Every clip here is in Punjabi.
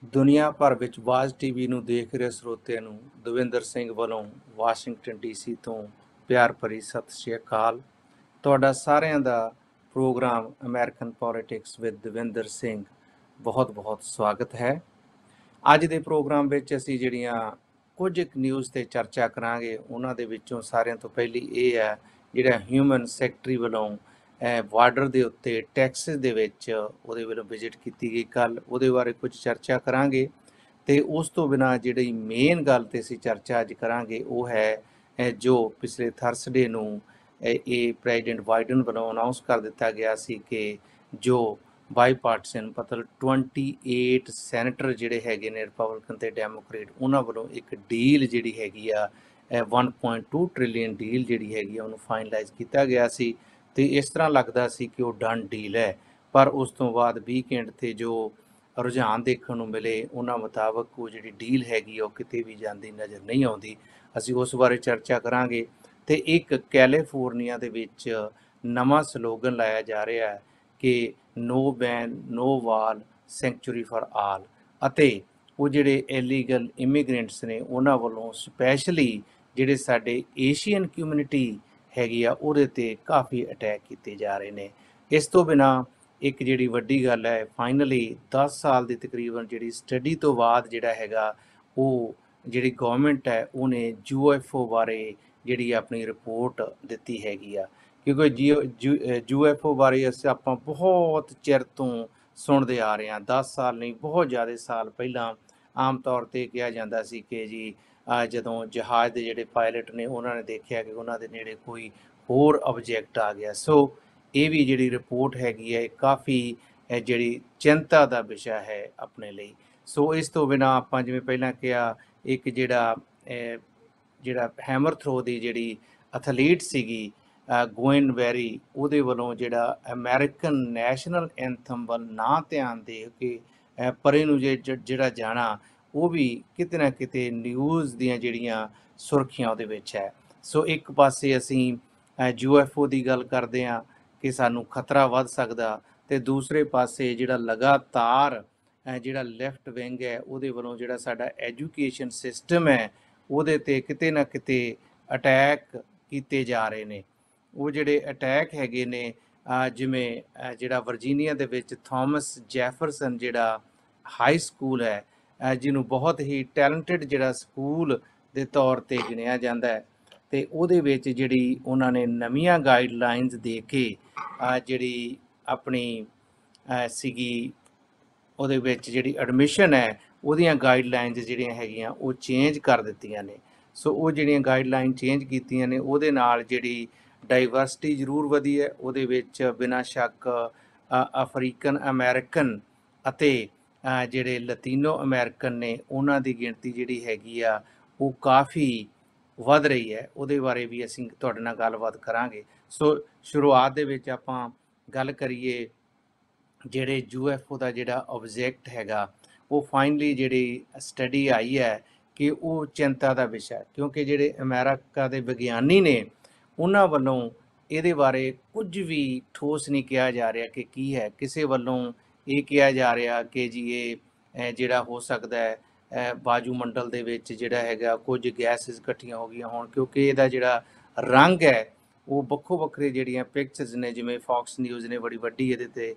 ਦੁਨੀਆ ਭਰ ਵਿੱਚ ਵਾਜ਼ ਟੀਵੀ ਨੂੰ ਦੇਖ ਰਹੇ ਸਰੋਤਿਆਂ ਨੂੰ ਦਵਿੰਦਰ ਸਿੰਘ ਵੱਲੋਂ ਵਾਸ਼ਿੰਗਟਨ ਡੀਸੀ ਤੋਂ ਪਿਆਰ ਭਰੀ ਸਤਿ ਸ਼੍ਰੀ ਅਕਾਲ। ਤੁਹਾਡਾ ਸਾਰਿਆਂ ਦਾ programme American politics with Davinder Singh ਬਹੁਤ ਸਵਾਗਤ ਹੈ। ਅੱਜ ਦੇ ਪ੍ਰੋਗਰਾਮ ਵਿੱਚ ਅਸੀਂ ਜਿਹੜੀਆਂ ਕੁਝ ਨਿਊਜ਼ 'ਤੇ ਚਰਚਾ ਕਰਾਂਗੇ, ਉਹਨਾਂ ਦੇ ਵਿੱਚੋਂ ਸਾਰਿਆਂ ਤੋਂ ਪਹਿਲੀ ਇਹ ਹੈ ਜਿਹੜਾ ਹਿਊਮਨ ਸੈਕਟਰੀ ਵੱਲੋਂ ਬਾਰਡਰ ਦੇ ਉੱਤੇ ਟੈਕਸਿਸ ਦੇ ਵਿੱਚ ਉਹਦੇ ਵੱਲੋਂ ਵਿਜ਼ਿਟ ਕੀਤੀ ਗਈ ਕੱਲ੍ਹ, ਉਹਦੇ ਬਾਰੇ ਕੁਝ ਚਰਚਾ ਕਰਾਂਗੇ। ਅਤੇ ਉਸ ਤੋਂ ਬਿਨਾਂ ਜਿਹੜੀ ਮੇਨ ਗੱਲ 'ਤੇ ਅਸੀਂ ਚਰਚਾ ਅੱਜ ਕਰਾਂਗੇ ਉਹ ਹੈ ਜੋ ਪਿਛਲੇ ਥਰਸਡੇ ਨੂੰ ਇਹ ਪ੍ਰੈਜ਼ੀਡੈਂਟ ਬਾਈਡਨ ਵੱਲੋਂ ਅਨਾਊਂਸ ਕਰ ਦਿੱਤਾ ਗਿਆ ਸੀ ਕਿ ਜੋ ਬਾਈਪਾਰਟੀਸਨ ਮਤਲਬ 28 ਸੈਨੇਟਰ ਜਿਹੜੇ ਹੈਗੇ ਨੇ ਰਿਪਬਲਿਕਨ ਅਤੇ ਡੈਮੋਕਰੇਟ, ਉਹਨਾਂ ਵੱਲੋਂ ਇੱਕ ਡੀਲ ਜਿਹੜੀ ਹੈਗੀ ਆ 1.2 ਟ੍ਰਿਲੀਅਨ ਡੀਲ ਜਿਹੜੀ ਹੈਗੀ ਆ ਉਹਨੂੰ ਫਾਈਨਲਾਈਜ਼ ਕੀਤਾ ਗਿਆ ਸੀ। ਅਤੇ ਇਸ ਤਰ੍ਹਾਂ ਲੱਗਦਾ ਸੀ ਕਿ ਉਹ ਡਨ ਡੀਲ ਹੈ, ਪਰ ਉਸ ਤੋਂ ਬਾਅਦ ਵੀਕਐਂਡ 'ਤੇ ਜੋ ਰੁਝਾਨ ਦੇਖਣ ਨੂੰ ਮਿਲੇ ਉਹਨਾਂ ਮੁਤਾਬਕ ਉਹ ਜਿਹੜੀ ਡੀਲ ਹੈਗੀ ਉਹ ਕਿਤੇ ਵੀ ਜਾਂਦੀ ਨਜ਼ਰ ਨਹੀਂ ਆਉਂਦੀ। ਅਸੀਂ ਉਸ ਬਾਰੇ ਚਰਚਾ ਕਰਾਂਗੇ। ਅਤੇ ਇੱਕ ਕੈਲੀਫੋਰਨੀਆ ਦੇ ਵਿੱਚ ਨਵਾਂ ਸਲੋਗਨ ਲਾਇਆ ਜਾ ਰਿਹਾ ਹੈ ਕਿ ਨੋ ਬੈਨ ਨੋ ਵਾਲ ਸੈਂਕਚੁਰੀ ਫਾਰ ਆਲ, ਅਤੇ ਉਹ ਜਿਹੜੇ ਇਲੀਗਲ ਇਮੀਗ੍ਰੈਂਟਸ ਨੇ ਉਹਨਾਂ ਵੱਲੋਂ ਸਪੈਸ਼ਲੀ ਜਿਹੜੇ ਸਾਡੇ ਏਸ਼ੀਅਨ ਕਮਿਊਨਿਟੀ ਹੈਗੀ ਆ ਉਹਦੇ 'ਤੇ ਕਾਫੀ ਅਟੈਕ ਕੀਤੇ ਜਾ ਰਹੇ ਨੇ। ਇਸ ਤੋਂ ਬਿਨਾਂ ਇੱਕ ਜਿਹੜੀ ਵੱਡੀ ਗੱਲ ਹੈ, ਫਾਈਨਲੀ 10 ਸਾਲ ਦੀ ਤਕਰੀਬਨ ਜਿਹੜੀ ਸਟੱਡੀ ਤੋਂ ਬਾਅਦ ਜਿਹੜਾ ਹੈਗਾ ਉਹ ਜਿਹੜੀ ਗੌਰਮੈਂਟ ਹੈ ਉਹਨੇ UFO ਬਾਰੇ ਜਿਹੜੀ ਆਪਣੀ ਰਿਪੋਰਟ ਦਿੱਤੀ ਹੈਗੀ ਆ, ਕਿਉਂਕਿ UFO ਬਾਰੇ ਆਪਾਂ ਬਹੁਤ ਚਿਰ ਤੋਂ ਸੁਣਦੇ ਆ ਰਹੇ ਹਾਂ। 10 ਸਾਲ ਨਹੀਂ, ਬਹੁਤ ਜ਼ਿਆਦਾ ਸਾਲ ਪਹਿਲਾਂ ਆਮ ਤੌਰ 'ਤੇ ਕਿਹਾ ਜਾਂਦਾ ਸੀ ਕਿ ਜੀ ਜਦੋਂ ਜਹਾਜ਼ ਦੇ ਜਿਹੜੇ ਪਾਇਲਟ ਨੇ ਉਹਨਾਂ ਨੇ ਦੇਖਿਆ ਕਿ ਉਹਨਾਂ ਦੇ ਨੇੜੇ ਕੋਈ ਹੋਰ ਆਬਜੈਕਟ ਆ ਗਿਆ। ਸੋ ਇਹ ਵੀ ਜਿਹੜੀ ਰਿਪੋਰਟ ਹੈਗੀ ਹੈ ਕਾਫੀ ਜਿਹੜੀ ਚਿੰਤਾ ਦਾ ਵਿਸ਼ਾ ਹੈ ਆਪਣੇ ਲਈ। ਸੋ ਇਸ ਤੋਂ ਬਿਨਾਂ ਆਪਾਂ ਜਿਵੇਂ ਪਹਿਲਾਂ ਕਿਹਾ, ਇੱਕ ਜਿਹੜਾ ਹੈਮਰ ਥਰੋ ਦੀ ਜਿਹੜੀ ਐਥਲੀਟ ਸੀਗੀ ਗੋਇਨ ਵੈਰੀ, ਉਹਦੇ ਵੱਲੋਂ ਜਿਹੜਾ ਅਮਰੀਕਨ ਨੈਸ਼ਨਲ ਐਂਥਮ ਵੱਲ ਨਾ ਧਿਆਨ ਦੇ ਕੇ ਪਰੇ ਨੂੰ ਜਿਹੜਾ ਜਾਣਾ, ਉਹ ਵੀ ਕਿਤੇ ਨਾ ਕਿਤੇ ਨਿਊਜ਼ ਦੀਆਂ ਜਿਹੜੀਆਂ ਸੁਰਖੀਆਂ ਉਹਦੇ ਵਿੱਚ ਹੈ। ਸੋ ਇੱਕ ਪਾਸੇ ਅਸੀਂ UFO ਦੀ ਗੱਲ ਕਰਦੇ ਹਾਂ ਕਿ ਸਾਨੂੰ ਖਤਰਾ ਵੱਧ ਸਕਦਾ, ਅਤੇ ਦੂਸਰੇ ਪਾਸੇ ਜਿਹੜਾ ਲਗਾਤਾਰ ਜਿਹੜਾ ਲੈਫਟ ਵਿੰਗ ਹੈ ਉਹਦੇ ਵੱਲੋਂ ਜਿਹੜਾ ਸਾਡਾ ਐਜੂਕੇਸ਼ਨ ਸਿਸਟਮ ਹੈ ਉਹਦੇ 'ਤੇ ਕਿਤੇ ਨਾ ਕਿਤੇ ਅਟੈਕ ਕੀਤੇ ਜਾ ਰਹੇ ਨੇ। ਉਹ ਜਿਹੜੇ ਅਟੈਕ ਹੈਗੇ ਨੇ ਜਿਵੇਂ ਜਿਹੜਾ ਵਰਜੀਨੀਆ ਦੇ ਵਿੱਚ ਥਾਮਸ ਜੈਫਰਸਨ ਜਿਹੜਾ ਹਾਈ ਸਕੂਲ ਹੈ, ਜਿਹਨੂੰ ਬਹੁਤ ਹੀ ਟੈਲੈਂਟਡ ਜਿਹੜਾ ਸਕੂਲ ਦੇ ਤੌਰ 'ਤੇ ਗਿਣਿਆ ਜਾਂਦਾ ਹੈ, ਅਤੇ ਉਹਦੇ ਵਿੱਚ ਜਿਹੜੀ ਉਹਨਾਂ ਨੇ ਨਵੀਆਂ ਗਾਈਡਲਾਈਨਸ ਦੇ ਕੇ ਜਿਹੜੀ ਆਪਣੀ ਸੀਗੀ ਉਹਦੇ ਵਿੱਚ ਜਿਹੜੀ ਐਡਮਿਸ਼ਨ ਹੈ ਉਹਦੀਆਂ ਗਾਈਡਲਾਈਨਸ ਜਿਹੜੀਆਂ ਹੈਗੀਆਂ ਉਹ ਚੇਂਜ ਕਰ ਦਿੱਤੀਆਂ ਨੇ। ਸੋ ਉਹ ਜਿਹੜੀਆਂ ਗਾਈਡਲਾਈਨ ਚੇਂਜ ਕੀਤੀਆਂ ਨੇ ਉਹਦੇ ਨਾਲ ਜਿਹੜੀ ਡਾਈਵਰਸਿਟੀ ਜ਼ਰੂਰ ਵਧੀ ਹੈ, ਉਹਦੇ ਵਿੱਚ ਬਿਨਾਂ ਸ਼ੱਕ ਅਫਰੀਕਨ ਅਮਰੀਕਨ ਅਤੇ ਜਿਹੜੇ ਲਤੀਨੋ ਅਮਰੀਕਨ ਨੇ ਉਹਨਾਂ ਦੀ ਗਿਣਤੀ ਜਿਹੜੀ ਹੈਗੀ ਆ ਉਹ ਕਾਫੀ ਵੱਧ ਰਹੀ ਹੈ। ਉਹਦੇ ਬਾਰੇ ਵੀ ਅਸੀਂ ਤੁਹਾਡੇ ਨਾਲ ਗੱਲਬਾਤ ਕਰਾਂਗੇ। ਸੋ ਸ਼ੁਰੂਆਤ ਦੇ ਵਿੱਚ ਆਪਾਂ ਗੱਲ ਕਰੀਏ ਜਿਹੜੇ UFO ਦਾ ਜਿਹੜਾ ਆਬਜੈਕਟ ਹੈਗਾ, ਉਹ ਫਾਈਨਲੀ ਜਿਹੜੀ ਸਟੱਡੀ ਆਈ ਹੈ ਕਿ ਉਹ ਚਿੰਤਾ ਦਾ ਵਿਸ਼ਾ, ਕਿਉਂਕਿ ਜਿਹੜੇ ਅਮਰੀਕਾ ਦੇ ਵਿਗਿਆਨੀ ਨੇ ਉਹਨਾਂ ਵੱਲੋਂ ਇਹਦੇ ਬਾਰੇ ਕੁਝ ਵੀ ਠੋਸ ਨਹੀਂ ਕਿਹਾ ਜਾ ਰਿਹਾ ਕਿ ਕੀ ਹੈ। ਕਿਸੇ ਵੱਲੋਂ ਇਹ ਕਿਹਾ ਜਾ ਰਿਹਾ ਕਿ ਜੀ ਇਹ ਜਿਹੜਾ ਹੋ ਸਕਦਾ ਹੈ ਵਾਯੂਮੰਡਲ ਦੇ ਵਿੱਚ ਜਿਹੜਾ ਹੈਗਾ ਕੁਝ ਗੈਸਿਸ ਇਕੱਠੀਆਂ ਹੋ ਗਈਆਂ ਹੋਣ, ਕਿਉਂਕਿ ਇਹਦਾ ਜਿਹੜਾ ਰੰਗ ਹੈ ਉਹ ਵੱਖੋ ਵੱਖਰੇ ਜਿਹੜੀਆਂ ਪਿਕਚਰਸ ਨੇ, ਜਿਵੇਂ ਫੌਕਸ ਨਿਊਜ਼ ਨੇ ਬੜੀ ਵੱਡੀ ਇਹਦੇ 'ਤੇ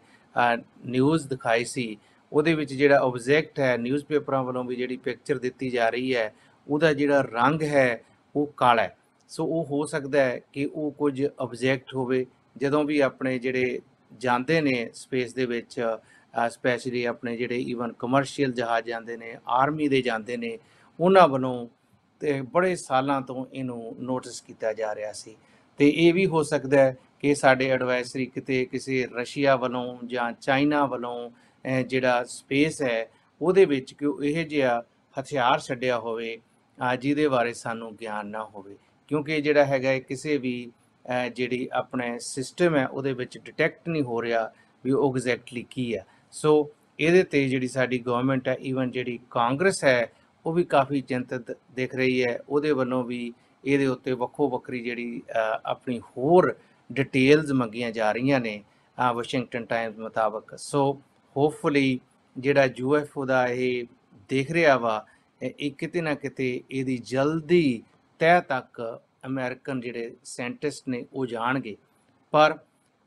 ਨਿਊਜ਼ ਦਿਖਾਈ ਸੀ, ਉਹਦੇ ਵਿੱਚ ਜਿਹੜਾ ਆਬਜੈਕਟ ਹੈ ਨਿਊਜ਼ਪੇਪਰਾਂ ਵੱਲੋਂ ਵੀ ਜਿਹੜੀ ਪਿਕਚਰ ਦਿੱਤੀ ਜਾ ਰਹੀ ਹੈ ਉਹਦਾ ਜਿਹੜਾ ਰੰਗ ਹੈ ਉਹ ਕਾਲਾ ਹੈ। ਸੋ ਉਹ ਹੋ ਸਕਦਾ ਹੈ ਕਿ ਉਹ ਕੁਝ ਆਬਜੈਕਟ ਹੋਵੇ। ਜਦੋਂ ਵੀ ਆਪਣੇ ਜਿਹੜੇ ਜਾਂਦੇ ਨੇ ਸਪੇਸ ਦੇ ਵਿੱਚ, ਸਪੈਸ਼ਲੀ ਆਪਣੇ ਜਿਹੜੇ ਈਵਨ ਕਮਰਸ਼ੀਅਲ ਜਹਾਜ਼ ਜਾਂਦੇ ਨੇ, ਆਰਮੀ ਦੇ ਜਾਂਦੇ ਨੇ, ਉਹਨਾਂ ਵੱਲੋਂ ਤੇ ਬੜੇ ਸਾਲਾਂ ਤੋਂ ਇਹਨੂੰ ਨੋਟਿਸ ਕੀਤਾ ਜਾ ਰਿਹਾ ਸੀ। ਅਤੇ ਇਹ ਵੀ ਹੋ ਸਕਦਾ ਹੈ ਕਿ ਸਾਡੇ ਐਡਵਾਈਜ਼ਰੀ ਕਿਤੇ ਕਿਸੇ ਰਸ਼ੀਆ ਵੱਲੋਂ ਜਾਂ ਚਾਈਨਾ ਵੱਲੋਂ ਜਿਹੜਾ ਸਪੇਸ ਹੈ ਉਹਦੇ ਵਿੱਚ ਕਿ ਇਹ ਜਿਹਾ ਹਥਿਆਰ ਛੱਡਿਆ ਹੋਵੇ ਜਿਹਦੇ ਬਾਰੇ ਸਾਨੂੰ ਗਿਆਨ ਨਾ ਹੋਵੇ, ਕਿਉਂਕਿ ਜਿਹੜਾ ਹੈਗਾ ਕਿਸੇ ਵੀ ਜਿਹੜੀ ਆਪਣੇ ਸਿਸਟਮ ਹੈ ਉਹਦੇ ਵਿੱਚ ਡਿਟੈਕਟ ਨਹੀਂ ਹੋ ਰਿਹਾ ਵੀ ਉਹ ਐਗਜ਼ੈਕਟਲੀ ਕੀ ਹੈ। ਸੋ ਇਹਦੇ 'ਤੇ ਜਿਹੜੀ ਸਾਡੀ ਗਵਰਨਮੈਂਟ ਹੈ, ਈਵਨ ਜਿਹੜੀ ਕਾਂਗਰਸ ਹੈ, ਉਹ ਵੀ ਕਾਫੀ ਚਿੰਤਤ ਦਿਖ ਰਹੀ ਹੈ। ਉਹਦੇ ਵੱਲੋਂ ਵੀ ਇਹਦੇ ਉੱਤੇ ਵੱਖੋ ਵੱਖਰੀ ਜਿਹੜੀ ਆਪਣੀ ਹੋਰ ਡਿਟੇਲਸ ਮੰਗੀਆਂ ਜਾ ਰਹੀਆਂ ਨੇ ਵਾਸ਼ਿੰਗਟਨ ਟਾਈਮਸ ਮੁਤਾਬਕ। ਸੋ ਹੋਪਫੁਲੀ ਜਿਹੜਾ UFO ਦਾ ਇਹ ਦਿਖ ਰਿਹਾ ਵਾ ਇਹ ਕਿਤੇ ਨਾ ਕਿਤੇ ਇਹਦੀ ਜਲਦੀ ਤਹਿ ਤੱਕ ਅਮਰੀਕਨ ਜਿਹੜੇ ਸਾਇੰਟਿਸਟ ਨੇ ਉਹ ਜਾਣਗੇ। ਪਰ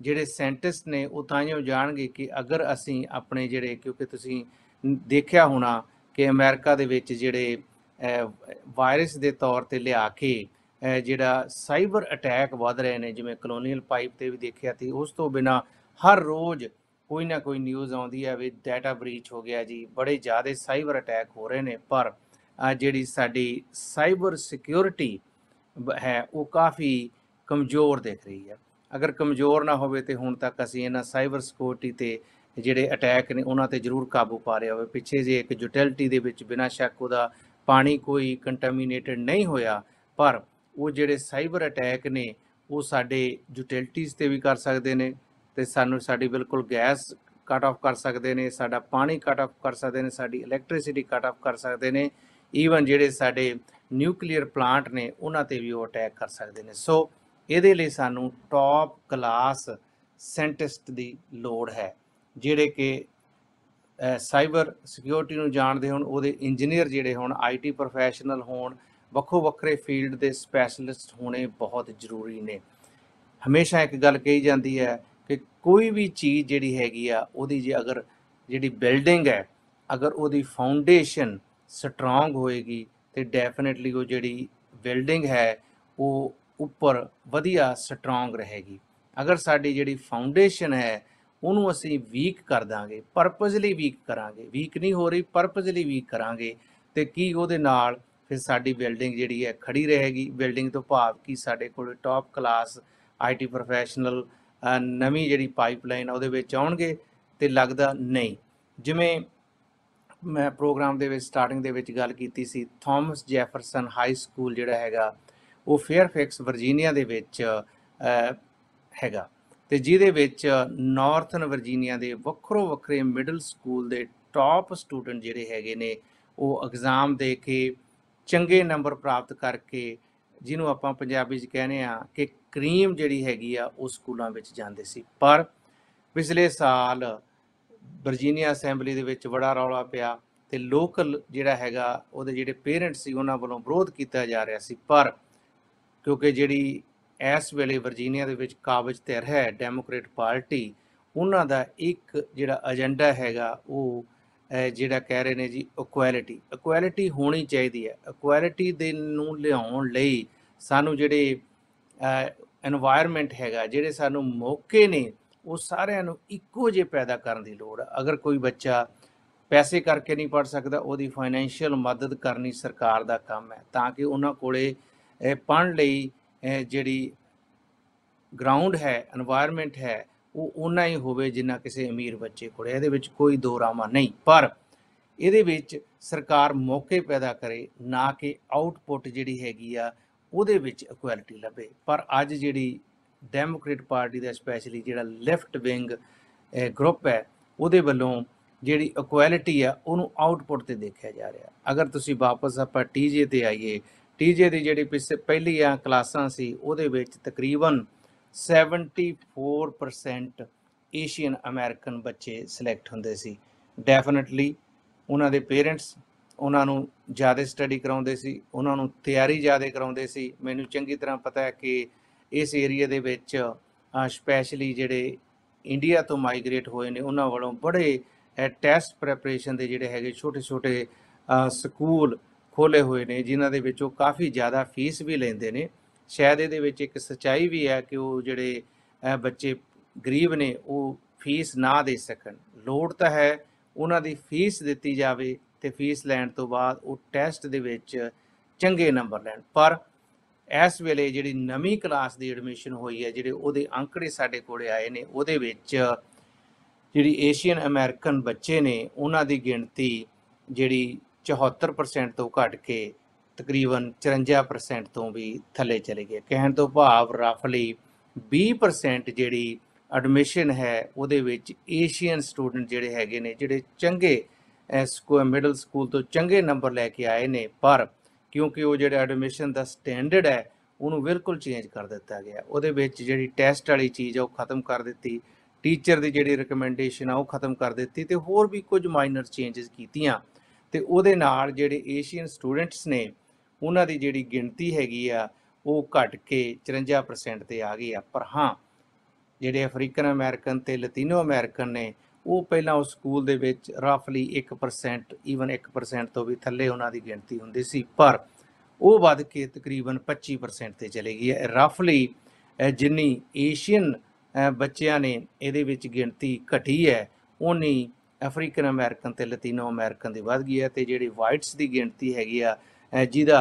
ਜਿਹੜੇ ਸਾਇੰਟਿਸਟ ਨੇ ਉਹ ਤਾਂਹੀਓ ਜਾਣਗੇ ਕਿ ਅਗਰ ਅਸੀਂ ਆਪਣੇ ਜਿਹੜੇ, ਕਿਉਂਕਿ ਤੁਸੀਂ ਦੇਖਿਆ ਹੋਣਾ ਕਿ ਅਮਰੀਕਾ ਦੇ ਵਿੱਚ ਜਿਹੜੇ ਵਾਇਰਸ ਦੇ ਤੌਰ 'ਤੇ ਲਿਆ ਕੇ ਜਿਹੜਾ ਸਾਈਬਰ ਅਟੈਕ ਵੱਧ ਰਹੇ ਨੇ, ਜਿਵੇਂ ਕਲੋਨੀਅਲ ਪਾਈਪ 'ਤੇ ਵੀ ਦੇਖਿਆ ਸੀ। ਉਸ ਤੋਂ ਬਿਨਾਂ ਹਰ ਰੋਜ਼ ਕੋਈ ਨਾ ਕੋਈ ਨਿਊਜ਼ ਆਉਂਦੀ ਹੈ ਵੀ ਡਾਟਾ ਬਰੀਚ ਹੋ ਗਿਆ ਜੀ, ਬੜੇ ਜ਼ਿਆਦਾ ਸਾਈਬਰ ਅਟੈਕ ਹੋ ਰਹੇ ਨੇ। ਪਰ ਜਿਹੜੀ ਸਾਡੀ ਸਾਈਬਰ ਸਿਕਿਉਰਿਟੀ ਹੈ ਉਹ ਕਾਫੀ ਕਮਜ਼ੋਰ ਦਿਖ ਰਹੀ ਹੈ। ਅਗਰ ਕਮਜ਼ੋਰ ਨਾ ਹੋਵੇ ਤੇ ਹੁਣ ਤੱਕ ਅਸੀਂ ਇਹਨਾਂ ਸਾਈਬਰ ਸਿਕਿਉਰਿਟੀ ਤੇ ਜਿਹੜੇ ਅਟੈਕ ਨੇ ਉਹਨਾਂ ਤੇ ਜ਼ਰੂਰ ਕਾਬੂ ਪਾ ਲਿਆ ਹੋਵੇ। ਪਿੱਛੇ ਜੇ ਇੱਕ ਯੂਟਿਲਿਟੀ ਦੇ ਵਿੱਚ ਬਿਨਾਂ ਸ਼ੱਕ ਉਹਦਾ ਪਾਣੀ ਕੋਈ ਕੰਟਾਮੀਨੇਟਡ ਨਹੀਂ ਹੋਇਆ, ਪਰ ਉਹ ਜਿਹੜੇ ਸਾਈਬਰ ਅਟੈਕ ਨੇ ਉਹ ਸਾਡੇ ਯੂਟਿਲਿਟੀਜ਼ ਤੇ ਵੀ ਕਰ ਸਕਦੇ ਨੇ ਤੇ ਸਾਡੀ ਬਿਲਕੁਲ ਗੈਸ ਕੱਟ ਆਫ ਕਰ ਸਕਦੇ ਨੇ, ਸਾਡਾ ਪਾਣੀ ਕੱਟ ਆਫ ਕਰ ਸਕਦੇ ਨੇ, ਸਾਡੀ ਇਲੈਕਟ੍ਰਿਸਿਟੀ ਕੱਟ ਆਫ ਕਰ ਸਕਦੇ ਨੇ, ਈਵਨ ਜਿਹੜੇ ਸਾਡੇ ਨਿਊਕਲੀਅਰ ਪਲਾਂਟ ਨੇ ਉਹਨਾਂ ਤੇ ਵੀ ਉਹ ਅਟੈਕ ਕਰ ਸਕਦੇ ਨੇ। ਸੋ ਇਹਦੇ ਲਈ ਸਾਨੂੰ ਟੌਪ ਕਲਾਸ ਸਾਇੰਟਿਸਟ ਦੀ ਲੋੜ ਹੈ, ਜਿਹੜੇ ਕਿ ਸਾਈਬਰ ਸਿਕਿਉਰਿਟੀ ਨੂੰ ਜਾਣਦੇ ਹੋਣ, ਉਹਦੇ ਇੰਜੀਨੀਅਰ ਜਿਹੜੇ ਹੋਣ, IT ਪ੍ਰੋਫੈਸ਼ਨਲ ਹੋਣ, ਵੱਖੋ ਵੱਖਰੇ ਫੀਲਡ ਦੇ ਸਪੈਸ਼ਲਿਸਟ ਹੋਣੇ ਬਹੁਤ ਜ਼ਰੂਰੀ ਨੇ। ਹਮੇਸ਼ਾ ਇੱਕ ਗੱਲ ਕਹੀ ਜਾਂਦੀ ਹੈ ਕਿ ਕੋਈ ਵੀ ਚੀਜ਼ ਜਿਹੜੀ ਹੈਗੀ ਆ ਉਹਦੀ ਅਗਰ ਜਿਹੜੀ ਬਿਲਡਿੰਗ ਹੈ, ਅਗਰ ਉਹਦੀ ਫਾਊਂਡੇਸ਼ਨ ਸਟਰੋਂਗ ਹੋਏਗੀ ਤੇ ਡੈਫੀਨੇਟਲੀ ਉਹ ਜਿਹੜੀ ਬਿਲਡਿੰਗ ਹੈ ਉਹ ਉੱਪਰ ਵਧੀਆ ਸਟਰੋਂਗ ਰਹੇਗੀ। ਅਗਰ ਸਾਡੀ ਜਿਹੜੀ ਫਾਊਂਡੇਸ਼ਨ ਹੈ ਉਹਨੂੰ ਅਸੀਂ ਵੀਕ ਕਰ ਦਾਂਗੇ, ਪਰਪਸਲੀ ਵੀਕ ਕਰਾਂਗੇ, ਵੀਕ ਨਹੀਂ ਹੋ ਰਹੀ, ਪਰਪਸਲੀ ਵੀਕ ਕਰਾਂਗੇ, ਤੇ ਕੀ ਉਹਦੇ ਨਾਲ ਫਿਰ ਸਾਡੀ ਬਿਲਡਿੰਗ ਜਿਹੜੀ ਹੈ ਖੜੀ ਰਹੇਗੀ। ਬਿਲਡਿੰਗ ਤੋਂ ਭਾਵ ਕਿ ਸਾਡੇ ਕੋਲ ਟੌਪ ਕਲਾਸ IT ਪ੍ਰੋਫੈਸ਼ਨਲ ਨਵੀਂ ਜਿਹੜੀ ਪਾਈਪਲਾਈਨ ਉਹਦੇ ਵਿੱਚ ਆਉਣਗੇ, ਤੇ ਲੱਗਦਾ ਨਹੀਂ। ਜਿਵੇਂ ਮੈਂ ਪ੍ਰੋਗਰਾਮ ਦੇ ਵਿੱਚ ਸਟਾਰਟਿੰਗ ਦੇ ਵਿੱਚ ਗੱਲ ਕੀਤੀ ਸੀ, ਥਾਮਸ ਜੈਫਰਸਨ ਹਾਈ ਸਕੂਲ ਜਿਹੜਾ ਹੈਗਾ ਉਹ ਫੇਅਰਫੈਕਸ ਵਰਜੀਨੀਆ ਦੇ ਵਿੱਚ ਹੈਗਾ, ਤੇ ਜਿਹਦੇ ਵਿੱਚ ਨਾਰਥਨ ਵਰਜੀਨੀਆ ਦੇ ਵੱਖਰੋ ਵੱਖਰੇ ਮਿਡਲ ਸਕੂਲ ਦੇ ਟੌਪ ਸਟੂਡੈਂਟ ਜਿਹੜੇ ਹੈਗੇ ਨੇ ਉਹ ਐਗਜ਼ਾਮ ਦੇ ਕੇ ਚੰਗੇ ਨੰਬਰ ਪ੍ਰਾਪਤ ਕਰਕੇ, ਜਿਹਨੂੰ ਆਪਾਂ ਪੰਜਾਬੀ 'ਚ ਕਹਿੰਦੇ ਆ ਕਿ ਕਰੀਮ ਜਿਹੜੀ ਹੈਗੀ ਆ ਉਹ ਸਕੂਲਾਂ ਵਿੱਚ ਜਾਂਦੇ ਸੀ। ਪਰ ਪਿਛਲੇ ਸਾਲ ਵਰਜੀਨੀਆ ਅਸੈਂਬਲੀ ਦੇ ਵਿੱਚ ਬੜਾ ਰੌਲਾ ਪਿਆ ਤੇ ਲੋਕਲ ਜਿਹੜਾ ਹੈਗਾ ਉਹਦੇ ਜਿਹੜੇ ਪੇਰੈਂਟਸ ਸੀ ਉਹਨਾਂ ਵੱਲੋਂ ਵਿਰੋਧ ਕੀਤਾ ਜਾ ਰਿਹਾ ਸੀ। ਪਰ ਕਿਉਂਕਿ ਜਿਹੜੀ ਇਸ ਵੇਲੇ ਵਰਜੀਨੀਆ ਦੇ ਵਿੱਚ ਕਾਬਜ਼ ਧਿਰ ਹੈ ਡੈਮੋਕ੍ਰੇਟ ਪਾਰਟੀ, ਉਹਨਾਂ ਦਾ ਇੱਕ ਜਿਹੜਾ ਏਜੰਡਾ ਹੈਗਾ ਉਹ ਜਿਹੜਾ ਕਹਿ ਰਹੇ ਨੇ ਜੀ ਇਕੁਐਲਿਟੀ ਹੋਣੀ ਚਾਹੀਦੀ ਹੈ। ਇਕੁਐਲਿਟੀ ਦੇ ਨੂੰ ਲਿਆਉਣ ਲਈ ਸਾਨੂੰ ਜਿਹੜੇ ਐਨਵਾਇਰਨਮੈਂਟ ਹੈਗਾ, ਜਿਹੜੇ ਸਾਨੂੰ ਮੌਕੇ ਨੇ, ਉਹ ਸਾਰਿਆਂ ਨੂੰ ਇੱਕੋ ਜਿਹੇ ਪੈਦਾ ਕਰਨ ਦੀ ਲੋੜ ਹੈ। ਅਗਰ ਕੋਈ ਬੱਚਾ ਪੈਸੇ ਕਰਕੇ ਨਹੀਂ ਪੜ੍ਹ ਸਕਦਾ, ਉਹਦੀ ਫਾਈਨੈਂਸ਼ੀਅਲ ਮਦਦ ਕਰਨੀ ਸਰਕਾਰ ਦਾ ਕੰਮ ਹੈ, ਤਾਂ ਕਿ ਉਹਨਾਂ ਕੋਲੇ ਪੜ੍ਹਨ ਲਈ ਜਿਹੜੀ ਗਰਾਊਂਡ ਹੈ, এনवायरमेंट ਹੈ, ਉਹ ਓਨਾ ਹੀ ਹੋਵੇ ਜਿੰਨਾ ਕਿਸੇ ਅਮੀਰ ਬੱਚੇ ਕੋਲ। ਇਹਦੇ ਵਿੱਚ ਕੋਈ ਦੋ ਰਾਮਾ ਨਹੀਂ, ਪਰ ਇਹਦੇ ਵਿੱਚ ਸਰਕਾਰ ਮੌਕੇ ਪੈਦਾ ਕਰੇ, ਨਾ ਕਿ ਆਊਟਪੁੱਟ ਜਿਹੜੀ ਹੈਗੀ ਆ ਉਹਦੇ ਵਿੱਚ ਇਕੁਐਲਿਟੀ ਲੱਭੇ। ਪਰ ਅੱਜ ਜਿਹੜੀ ਡੈਮੋਕ੍ਰੇਟ ਪਾਰਟੀ ਦਾ ਸਪੈਸ਼ਲੀ ਜਿਹੜਾ ਲੈਫਟ ਵਿੰਗ ਗਰੁੱਪ ਹੈ, ਉਹਦੇ ਵੱਲੋਂ ਜਿਹੜੀ ਇਕੁਐਲਿਟੀ ਆ ਉਹਨੂੰ ਆਊਟਪੁੱਟ ਤੇ ਦੇਖਿਆ ਜਾ ਰਿਹਾ। ਅਗਰ ਤੁਸੀਂ ਵਾਪਸ ਆਪਾਂ TJ ਤੇ ਆਈਏ, TJ ਦੀ ਜਿਹੜੀ ਪਹਿਲੀਆਂ ਕਲਾਸਾਂ ਸੀ ਉਹਦੇ ਵਿੱਚ ਤਕਰੀਬਨ 74% ਏਸ਼ੀਅਨ ਅਮਰੀਕਨ ਬੱਚੇ ਸਿਲੈਕਟ ਹੁੰਦੇ ਸੀ। ਡੈਫੀਨੇਟਲੀ ਉਹਨਾਂ ਦੇ ਪੇਰੈਂਟਸ ਉਹਨਾਂ ਨੂੰ ਜ਼ਿਆਦਾ ਸਟੱਡੀ ਕਰਾਉਂਦੇ ਸੀ, ਉਹਨਾਂ ਨੂੰ ਤਿਆਰੀ ਜ਼ਿਆਦਾ ਕਰਾਉਂਦੇ ਸੀ। ਮੈਨੂੰ ਚੰਗੀ ਤਰ੍ਹਾਂ ਪਤਾ ਹੈ ਕਿ ਇਸ ਏਰੀਆ ਦੇ ਵਿੱਚ ਸਪੈਸ਼ਲੀ ਜਿਹੜੇ ਇੰਡੀਆ ਤੋਂ ਮਾਈਗ੍ਰੇਟ ਹੋਏ ਨੇ ਉਹਨਾਂ ਵੱਲੋਂ ਬੜੇ ਟੈਸਟ ਪ੍ਰੈਪਰੇਸ਼ਨ ਦੇ ਜਿਹੜੇ ਹੈਗੇ ਛੋਟੇ ਛੋਟੇ ਸਕੂਲ ਖੋਲ੍ਹੇ ਹੋਏ ਨੇ, ਜਿਨ੍ਹਾਂ ਦੇ ਵਿੱਚ ਉਹ ਕਾਫੀ ਜ਼ਿਆਦਾ ਫੀਸ ਵੀ ਲੈਂਦੇ ਨੇ। ਸ਼ਾਇਦ ਇਹਦੇ ਵਿੱਚ ਇੱਕ ਸੱਚਾਈ ਵੀ ਹੈ ਕਿ ਉਹ ਜਿਹੜੇ ਬੱਚੇ ਗਰੀਬ ਨੇ ਉਹ ਫੀਸ ਨਾ ਦੇ ਸਕਣ। ਲੋੜ ਤਾਂ ਹੈ ਉਹਨਾਂ ਦੀ ਫੀਸ ਦਿੱਤੀ ਜਾਵੇ ਤੇ ਫੀਸ ਲੈਣ ਤੋਂ ਬਾਅਦ ਉਹ ਟੈਸਟ ਦੇ ਵਿੱਚ ਚੰਗੇ ਨੰਬਰ ਲੈਣ। ਪਰ ਇਸ ਵੇਲੇ ਜਿਹੜੀ ਨਵੀਂ ਕਲਾਸ ਦੀ ਐਡਮਿਸ਼ਨ ਹੋਈ ਹੈ, ਜਿਹੜੇ ਉਹਦੇ ਅੰਕੜੇ ਸਾਡੇ ਕੋਲੇ ਆਏ ਨੇ, ਉਹਦੇ ਵਿੱਚ ਜਿਹੜੀ ਏਸ਼ੀਅਨ ਅਮਰੀਕਨ ਬੱਚੇ ਨੇ ਉਹਨਾਂ ਦੀ ਗਿਣਤੀ ਜਿਹੜੀ 74% ਤੋਂ ਘਟ ਕੇ ਤਕਰੀਬਨ 54% ਤੋਂ ਵੀ ਥੱਲੇ ਚਲੇ ਗਏ। ਕਹਿਣ ਤੋਂ ਭਾਵ ਰਫਲੀ 20% ਜਿਹੜੀ ਐਡਮਿਸ਼ਨ ਹੈ ਉਹਦੇ ਵਿੱਚ ਏਸ਼ੀਅਨ ਸਟੂਡੈਂਟ ਜਿਹੜੇ ਹੈਗੇ ਨੇ, ਜਿਹੜੇ ਚੰਗੇ ਮਿਡਲ ਸਕੂਲ ਤੋਂ ਚੰਗੇ ਨੰਬਰ ਲੈ ਕੇ ਆਏ ਨੇ, ਪਰ ਕਿਉਂਕਿ ਉਹ ਜਿਹੜਾ ਐਡਮਿਸ਼ਨ ਦਾ ਸਟੈਂਡਰਡ ਹੈ ਉਹਨੂੰ ਬਿਲਕੁਲ ਚੇਂਜ ਕਰ ਦਿੱਤਾ ਗਿਆ। ਉਹਦੇ ਵਿੱਚ ਜਿਹੜੀ ਟੈਸਟ ਵਾਲੀ ਚੀਜ਼ ਆ ਉਹ ਖਤਮ ਕਰ ਦਿੱਤੀ, ਟੀਚਰ ਦੀ ਜਿਹੜੀ ਰਿਕਮੈਂਡੇਸ਼ਨ ਆ ਉਹ ਖਤਮ ਕਰ ਦਿੱਤੀ, ਤੇ ਹੋਰ ਵੀ ਕੁਝ ਮਾਈਨਰ ਚੇਂਜਸ ਕੀਤੀਆਂ। ਤੇ ਉਹਦੇ ਨਾਲ ਜਿਹੜੇ ਏਸ਼ੀਅਨ ਸਟੂਡੈਂਟਸ ਨੇ ਉਹਨਾਂ ਦੀ ਜਿਹੜੀ ਗਿਣਤੀ ਹੈਗੀ ਆ ਉਹ ਘਟ ਕੇ 54% ਤੇ ਆ ਗਈ ਆ। ਪਰ ਹਾਂ, ਜਿਹੜੇ ਅਫਰੀਕਨ ਅਮਰੀਕਨ ਤੇ ਲਤੀਨੋ ਅਮਰੀਕਨ ਨੇ ਉਹ ਪਹਿਲਾਂ ਉਸ ਸਕੂਲ ਦੇ ਵਿੱਚ ਰਫਲੀ 1%, ਈਵਨ 1% ਤੋਂ ਵੀ ਥੱਲੇ ਉਹਨਾਂ ਦੀ ਗਿਣਤੀ ਹੁੰਦੀ ਸੀ, ਪਰ ਉਹ ਵੱਧ ਕੇ ਤਕਰੀਬਨ 25% ਤੇ ਚਲੇ ਗਈ ਹੈ। ਰਫਲੀ ਜਿੰਨੀ ਏਸ਼ੀਅਨ ਬੱਚਿਆਂ ਨੇ ਇਹਦੇ ਵਿੱਚ ਗਿਣਤੀ ਘਟੀ ਹੈ, ਉਨੀ ਅਫਰੀਕਨ ਅਮਰੀਕਨ ਤੇ ਲਤੀਨੋ ਅਮਰੀਕਨ ਦੀ ਵੱਧ ਗਈ ਹੈ। ਤੇ ਜਿਹੜੀ ਵਾਈਟਸ ਦੀ ਗਿਣਤੀ ਹੈਗੀ ਆ ਜਿਹਦਾ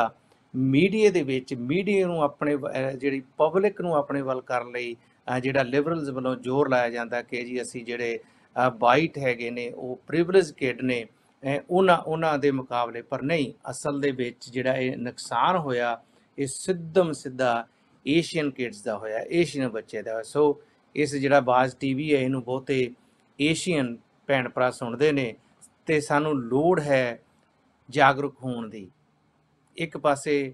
ਮੀਡੀਆ ਦੇ ਵਿੱਚ ਮੀਡੀਆ ਨੂੰ ਆਪਣੇ ਜਿਹੜੀ ਪਬਲਿਕ ਨੂੰ ਆਪਣੇ ਵੱਲ ਕਰਨ ਲਈ ਜਿਹੜਾ ਲਿਬਰਲਸ ਵੱਲੋਂ ਜ਼ੋਰ ਲਾਇਆ ਜਾਂਦਾ ਕਿ ਜੀ ਅਸੀਂ ਜਿਹੜੇ ਵਾਈਟ ਹੈਗੇ ਨੇ ਉਹ ਪ੍ਰਿਵਿਲੇਜ ਕਿਡ ਨੇ ਉਹਨਾਂ ਦੇ ਮੁਕਾਬਲੇ, ਪਰ ਨਹੀਂ, ਅਸਲ ਦੇ ਵਿੱਚ ਜਿਹੜਾ ਇਹ ਨੁਕਸਾਨ ਹੋਇਆ ਇਹ ਸਿੱਧਾ ਏਸ਼ੀਅਨ ਕਿਡਸ ਦਾ ਹੋਇਆ, ਏਸ਼ੀਅਨ ਬੱਚੇ ਦਾ। ਸੋ ਇਸ ਜਿਹੜਾ ਬਾਜ਼ ਟੀਵੀ ਹੈ ਇਹਨੂੰ ਬਹੁਤੇ ਏਸ਼ੀਅਨ ਭੈਣ ਭਰਾ ਸੁਣਦੇ ਨੇ ਤੇ ਸਾਨੂੰ ਲੋੜ ਹੈ ਜਾਗਰੂਕ ਹੋਣ ਦੀ। ਇੱਕ ਪਾਸੇ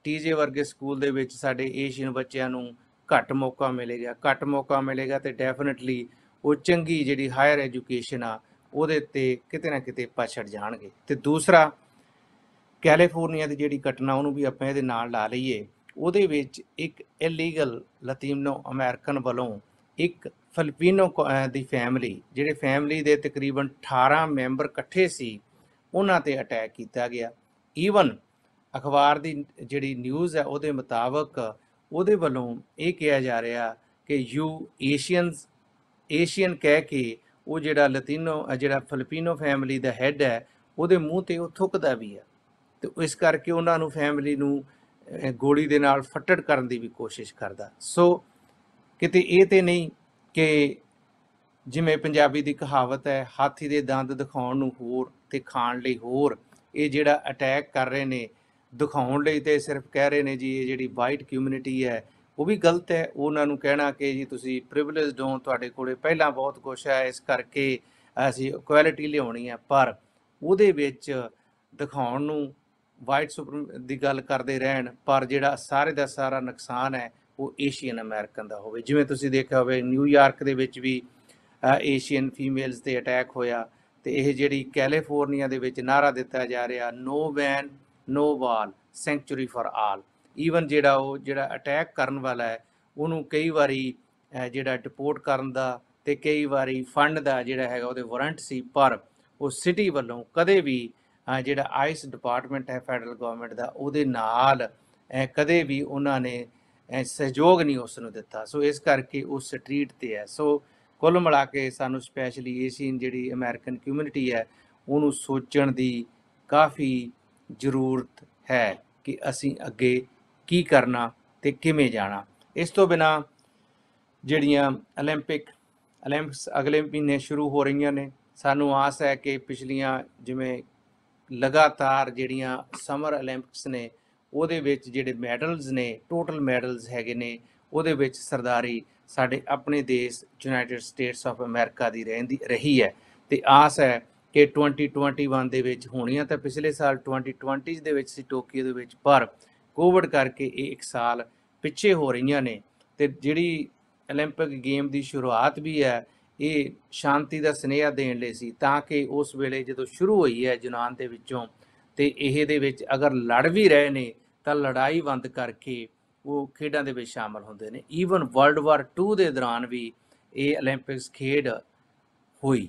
ਟੀਜੇ ਵਰਗੇ ਸਕੂਲ ਦੇ ਵਿੱਚ ਸਾਡੇ ਏਸ਼ੀਅਨ ਬੱਚਿਆਂ ਨੂੰ ਘੱਟ ਮੌਕਾ ਮਿਲੇਗਾ ਤੇ ਡੈਫੀਨਿਟਲੀ ਉਹ ਚੰਗੀ ਜਿਹੜੀ ਹਾਇਰ ਐਜੂਕੇਸ਼ਨ ਆ ਉਹਦੇ ਤੇ ਕਿਤੇ ਨਾ ਕਿਤੇ ਪਛੜ ਜਾਣਗੇ। ਤੇ ਦੂਸਰਾ, ਕੈਲੀਫੋਰਨੀਆ ਦੀ ਜਿਹੜੀ ਘਟਨਾ ਉਹਨੂੰ ਵੀ ਆਪਾਂ ਇਹਦੇ ਨਾਲ ਲਾ ਲਈਏ। ਉਹਦੇ ਵਿੱਚ ਇੱਕ ਇਲੀਗਲ ਲਤੀਨੋ ਅਮਰੀਕਨ ਵੱਲੋਂ ਇੱਕ ਫਿਲੀਪੀਨੋ ਦੀ ਫੈਮਿਲੀ, ਜਿਹੜੇ ਫੈਮਿਲੀ ਦੇ ਤਕਰੀਬਨ 18 ਮੈਂਬਰ ਇਕੱਠੇ ਸੀ, ਉਹਨਾਂ ਤੇ ਅਟੈਕ ਕੀਤਾ ਗਿਆ। ਈਵਨ ਅਖਬਾਰ ਦੀ ਜਿਹੜੀ ਨਿਊਜ਼ ਹੈ ਉਹਦੇ ਮੁਤਾਬਕ ਉਹਦੇ ਵੱਲੋਂ ਇਹ ਕਿਹਾ ਜਾ ਰਿਹਾ ਕਿ ਏਸ਼ੀਅਨ ਕਹਿ ਕੇ ਉਹ ਜਿਹੜਾ ਫਿਲੀਪੀਨੋ ਫੈਮਿਲੀ ਦਾ ਹੈੱਡ ਹੈ ਉਹਦੇ ਮੂੰਹ ਤੇ ਉਹ ਥੁੱਕਦਾ ਵੀ ਹੈ, ਤੇ ਇਸ ਕਰਕੇ ਉਹਨਾਂ ਨੂੰ ਫੈਮਿਲੀ ਨੂੰ ਗੋਲੀ ਦੇ ਨਾਲ ਫੱਟੜ ਕਰਨ ਦੀ ਵੀ ਕੋਸ਼ਿਸ਼ ਕਰਦਾ। ਸੋ ਕਿਤੇ ਇਹ ਤੇ ਨਹੀਂ ਕਿ ਜਿਵੇਂ ਪੰਜਾਬੀ ਦੀ ਕਹਾਵਤ ਹੈ, ਹਾਥੀ ਦੇ ਦੰਦ ਦਿਖਾਉਣ ਨੂੰ ਹੋਰ ਤੇ ਖਾਣ ਲਈ ਹੋਰ, ਇਹ ਜਿਹੜਾ ਅਟੈਕ ਕਰ ਰਹੇ ਨੇ ਦਿਖਾਉਣ ਲਈ ਤੇ ਸਿਰਫ ਕਹਿ ਰਹੇ ਨੇ ਜੀ ਇਹ ਜਿਹੜੀ ਵਾਈਟ ਕਮਿਊਨਿਟੀ ਹੈ ਉਹ ਵੀ ਗਲਤ ਹੈ। ਉਹਨਾਂ ਨੂੰ ਕਹਿਣਾ ਕਿ ਜੀ ਤੁਸੀਂ ਪ੍ਰਿਵਿਲੇਜਡ ਹੋ, ਤੁਹਾਡੇ ਕੋਲੇ ਪਹਿਲਾਂ ਬਹੁਤ ਕੁਛ ਹੈ, ਇਸ ਕਰਕੇ ਅਸੀਂ ਇਕੁਐਲਿਟੀ ਲਿਆਉਣੀ ਹੈ, ਪਰ ਉਹਦੇ ਵਿੱਚ ਦਿਖਾਉਣ ਨੂੰ ਵਾਈਟ ਸੁਪਰ ਦੀ ਗੱਲ ਕਰਦੇ ਰਹਿਣ, ਪਰ ਜਿਹੜਾ ਸਾਰੇ ਦਾ ਸਾਰਾ ਨੁਕਸਾਨ ਹੈ ਉਹ ਏਸ਼ੀਅਨ ਅਮਰੀਕਨ ਦਾ ਹੋਵੇ। ਜਿਵੇਂ ਤੁਸੀਂ ਦੇਖਿਆ ਹੋਵੇ ਨਿਊਯਾਰਕ ਦੇ ਵਿੱਚ ਵੀ ਏਸ਼ੀਅਨ ਫੀਮੇਲਸ ਤੇ ਅਟੈਕ ਹੋਇਆ, ਤੇ ਇਹ ਜਿਹੜੀ ਕੈਲੀਫੋਰਨੀਆ ਦੇ ਵਿੱਚ ਨਾਅਰਾ ਦਿੱਤਾ ਜਾ ਰਿਹਾ no ban no wall sanctuary for all. Even ਜਿਹੜਾ ਅਟੈਕ ਕਰਨ ਵਾਲਾ ਹੈ ਉਹਨੂੰ ਕਈ ਵਾਰੀ ਜਿਹੜਾ ਡਿਪੋਰਟ ਕਰਨ ਦਾ ਤੇ ਕਈ ਵਾਰੀ ਫੰਡ ਦਾ ਜਿਹੜਾ ਹੈਗਾ ਉਹਦੇ ਵਾਰੰਟ ਸੀ, ਪਰ ਉਹ ਸਿਟੀ ਵੱਲੋਂ ਕਦੇ ਵੀ ਜਿਹੜਾ ਆਈਸ ਡਿਪਾਰਟਮੈਂਟ ਹੈ ਫੈਡਰਲ ਗਵਰਨਮੈਂਟ ਦਾ, ਉਹਦੇ ਨਾਲ ਕਦੇ ਵੀ ਉਹਨਾਂ ਨੇ ਸਹਿਯੋਗ ਨਹੀਂ ਉਸ ਨੂੰ ਦਿੱਤਾ। ਸੋ ਇਸ ਕਰਕੇ ਉਹ ਸਟਰੀਟ ਤੇ ਹੈ। ਸੋ ਕੁੱਲ ਮਿਲਾ ਕੇ ਸਾਨੂੰ ਸਪੈਸ਼ਲੀ ਏਸ਼ੀਅਨ ਜਿਹੜੀ ਅਮਰੀਕਨ ਕਮਿਊਨਿਟੀ ਹੈ ਉਹਨੂੰ ਸੋਚਣ ਦੀ ਕਾਫੀ ਜ਼ਰੂਰਤ ਹੈ ਕਿ ਅਸੀਂ ਅੱਗੇ ਕੀ ਕਰਨਾ ਤੇ ਕਿਵੇਂ ਜਾਣਾ। ਇਸ ਤੋਂ ਬਿਨਾਂ ਜਿਹੜੀਆਂ ਓਲੰਪਿਕਸ ਅਗਲੇ ਮਹੀਨੇ ਸ਼ੁਰੂ ਹੋ ਰਹੀਆਂ ਨੇ, ਸਾਨੂੰ ਆਸ ਹੈ ਕਿ ਪਿਛਲੀਆਂ ਜਿਵੇਂ ਲਗਾਤਾਰ ਜਿਹੜੀਆਂ ਸਮਰ ਓਲੰਪਿਕਸ ਨੇ ਉਹਦੇ ਵਿੱਚ ਜਿਹੜੇ ਮੈਡਲਸ ਨੇ, ਟੋਟਲ ਮੈਡਲਸ ਹੈਗੇ ਨੇ, ਉਹਦੇ ਵਿੱਚ ਸਰਦਾਰੀ ਸਾਡੇ ਆਪਣੇ ਦੇਸ਼ ਯੂਨਾਈਟਿਡ ਸਟੇਟਸ ਆਫ ਅਮਰੀਕਾ ਦੀ ਰਹੀ ਹੈ। ਤੇ ਆਸ ਹੈ ਕਿ 2021 ਦੇ ਵਿੱਚ ਹੋਣੀਆਂ ਤਾਂ ਪਿਛਲੇ ਸਾਲ 2020 ਦੇ ਵਿੱਚ ਸੀ ਟੋਕੀਓ ਦੇ ਵਿੱਚ, ਪਰ ਕੋਵਿਡ ਕਰਕੇ ਇਹ ਇੱਕ ਸਾਲ ਪਿੱਛੇ ਹੋ ਰਹੀਆਂ ਨੇ। ਤੇ ਜਿਹੜੀ ਓਲੰਪਿਕ ਗੇਮ ਦੀ ਸ਼ੁਰੂਆਤ ਵੀ ਹੈ ਇਹ ਸ਼ਾਂਤੀ ਦਾ ਸੁਨੇਹਾ ਦੇਣ ਲਈ ਸੀ, ਤਾਂ ਕਿ ਉਸ ਵੇਲੇ ਜਦੋਂ ਸ਼ੁਰੂ ਹੋਈ ਹੈ ਯੂਨਾਨ ਦੇ ਵਿੱਚੋਂ, ਤੇ ਇਹਦੇ ਵਿੱਚ ਅਗਰ ਲੜ ਵੀ ਰਹੇ ਨੇ ਤਾਂ ਲੜਾਈ ਬੰਦ ਕਰਕੇ ਉਹ ਖੇਡਾਂ ਦੇ ਵਿੱਚ ਸ਼ਾਮਲ ਹੁੰਦੇ ਨੇ। ਈਵਨ ਵਰਲਡ ਵਾਰ 2 ਦੇ ਦੌਰਾਨ ਵੀ ਇਹ ਓਲੰਪਿਕਸ ਖੇਡ ਹੋਈ।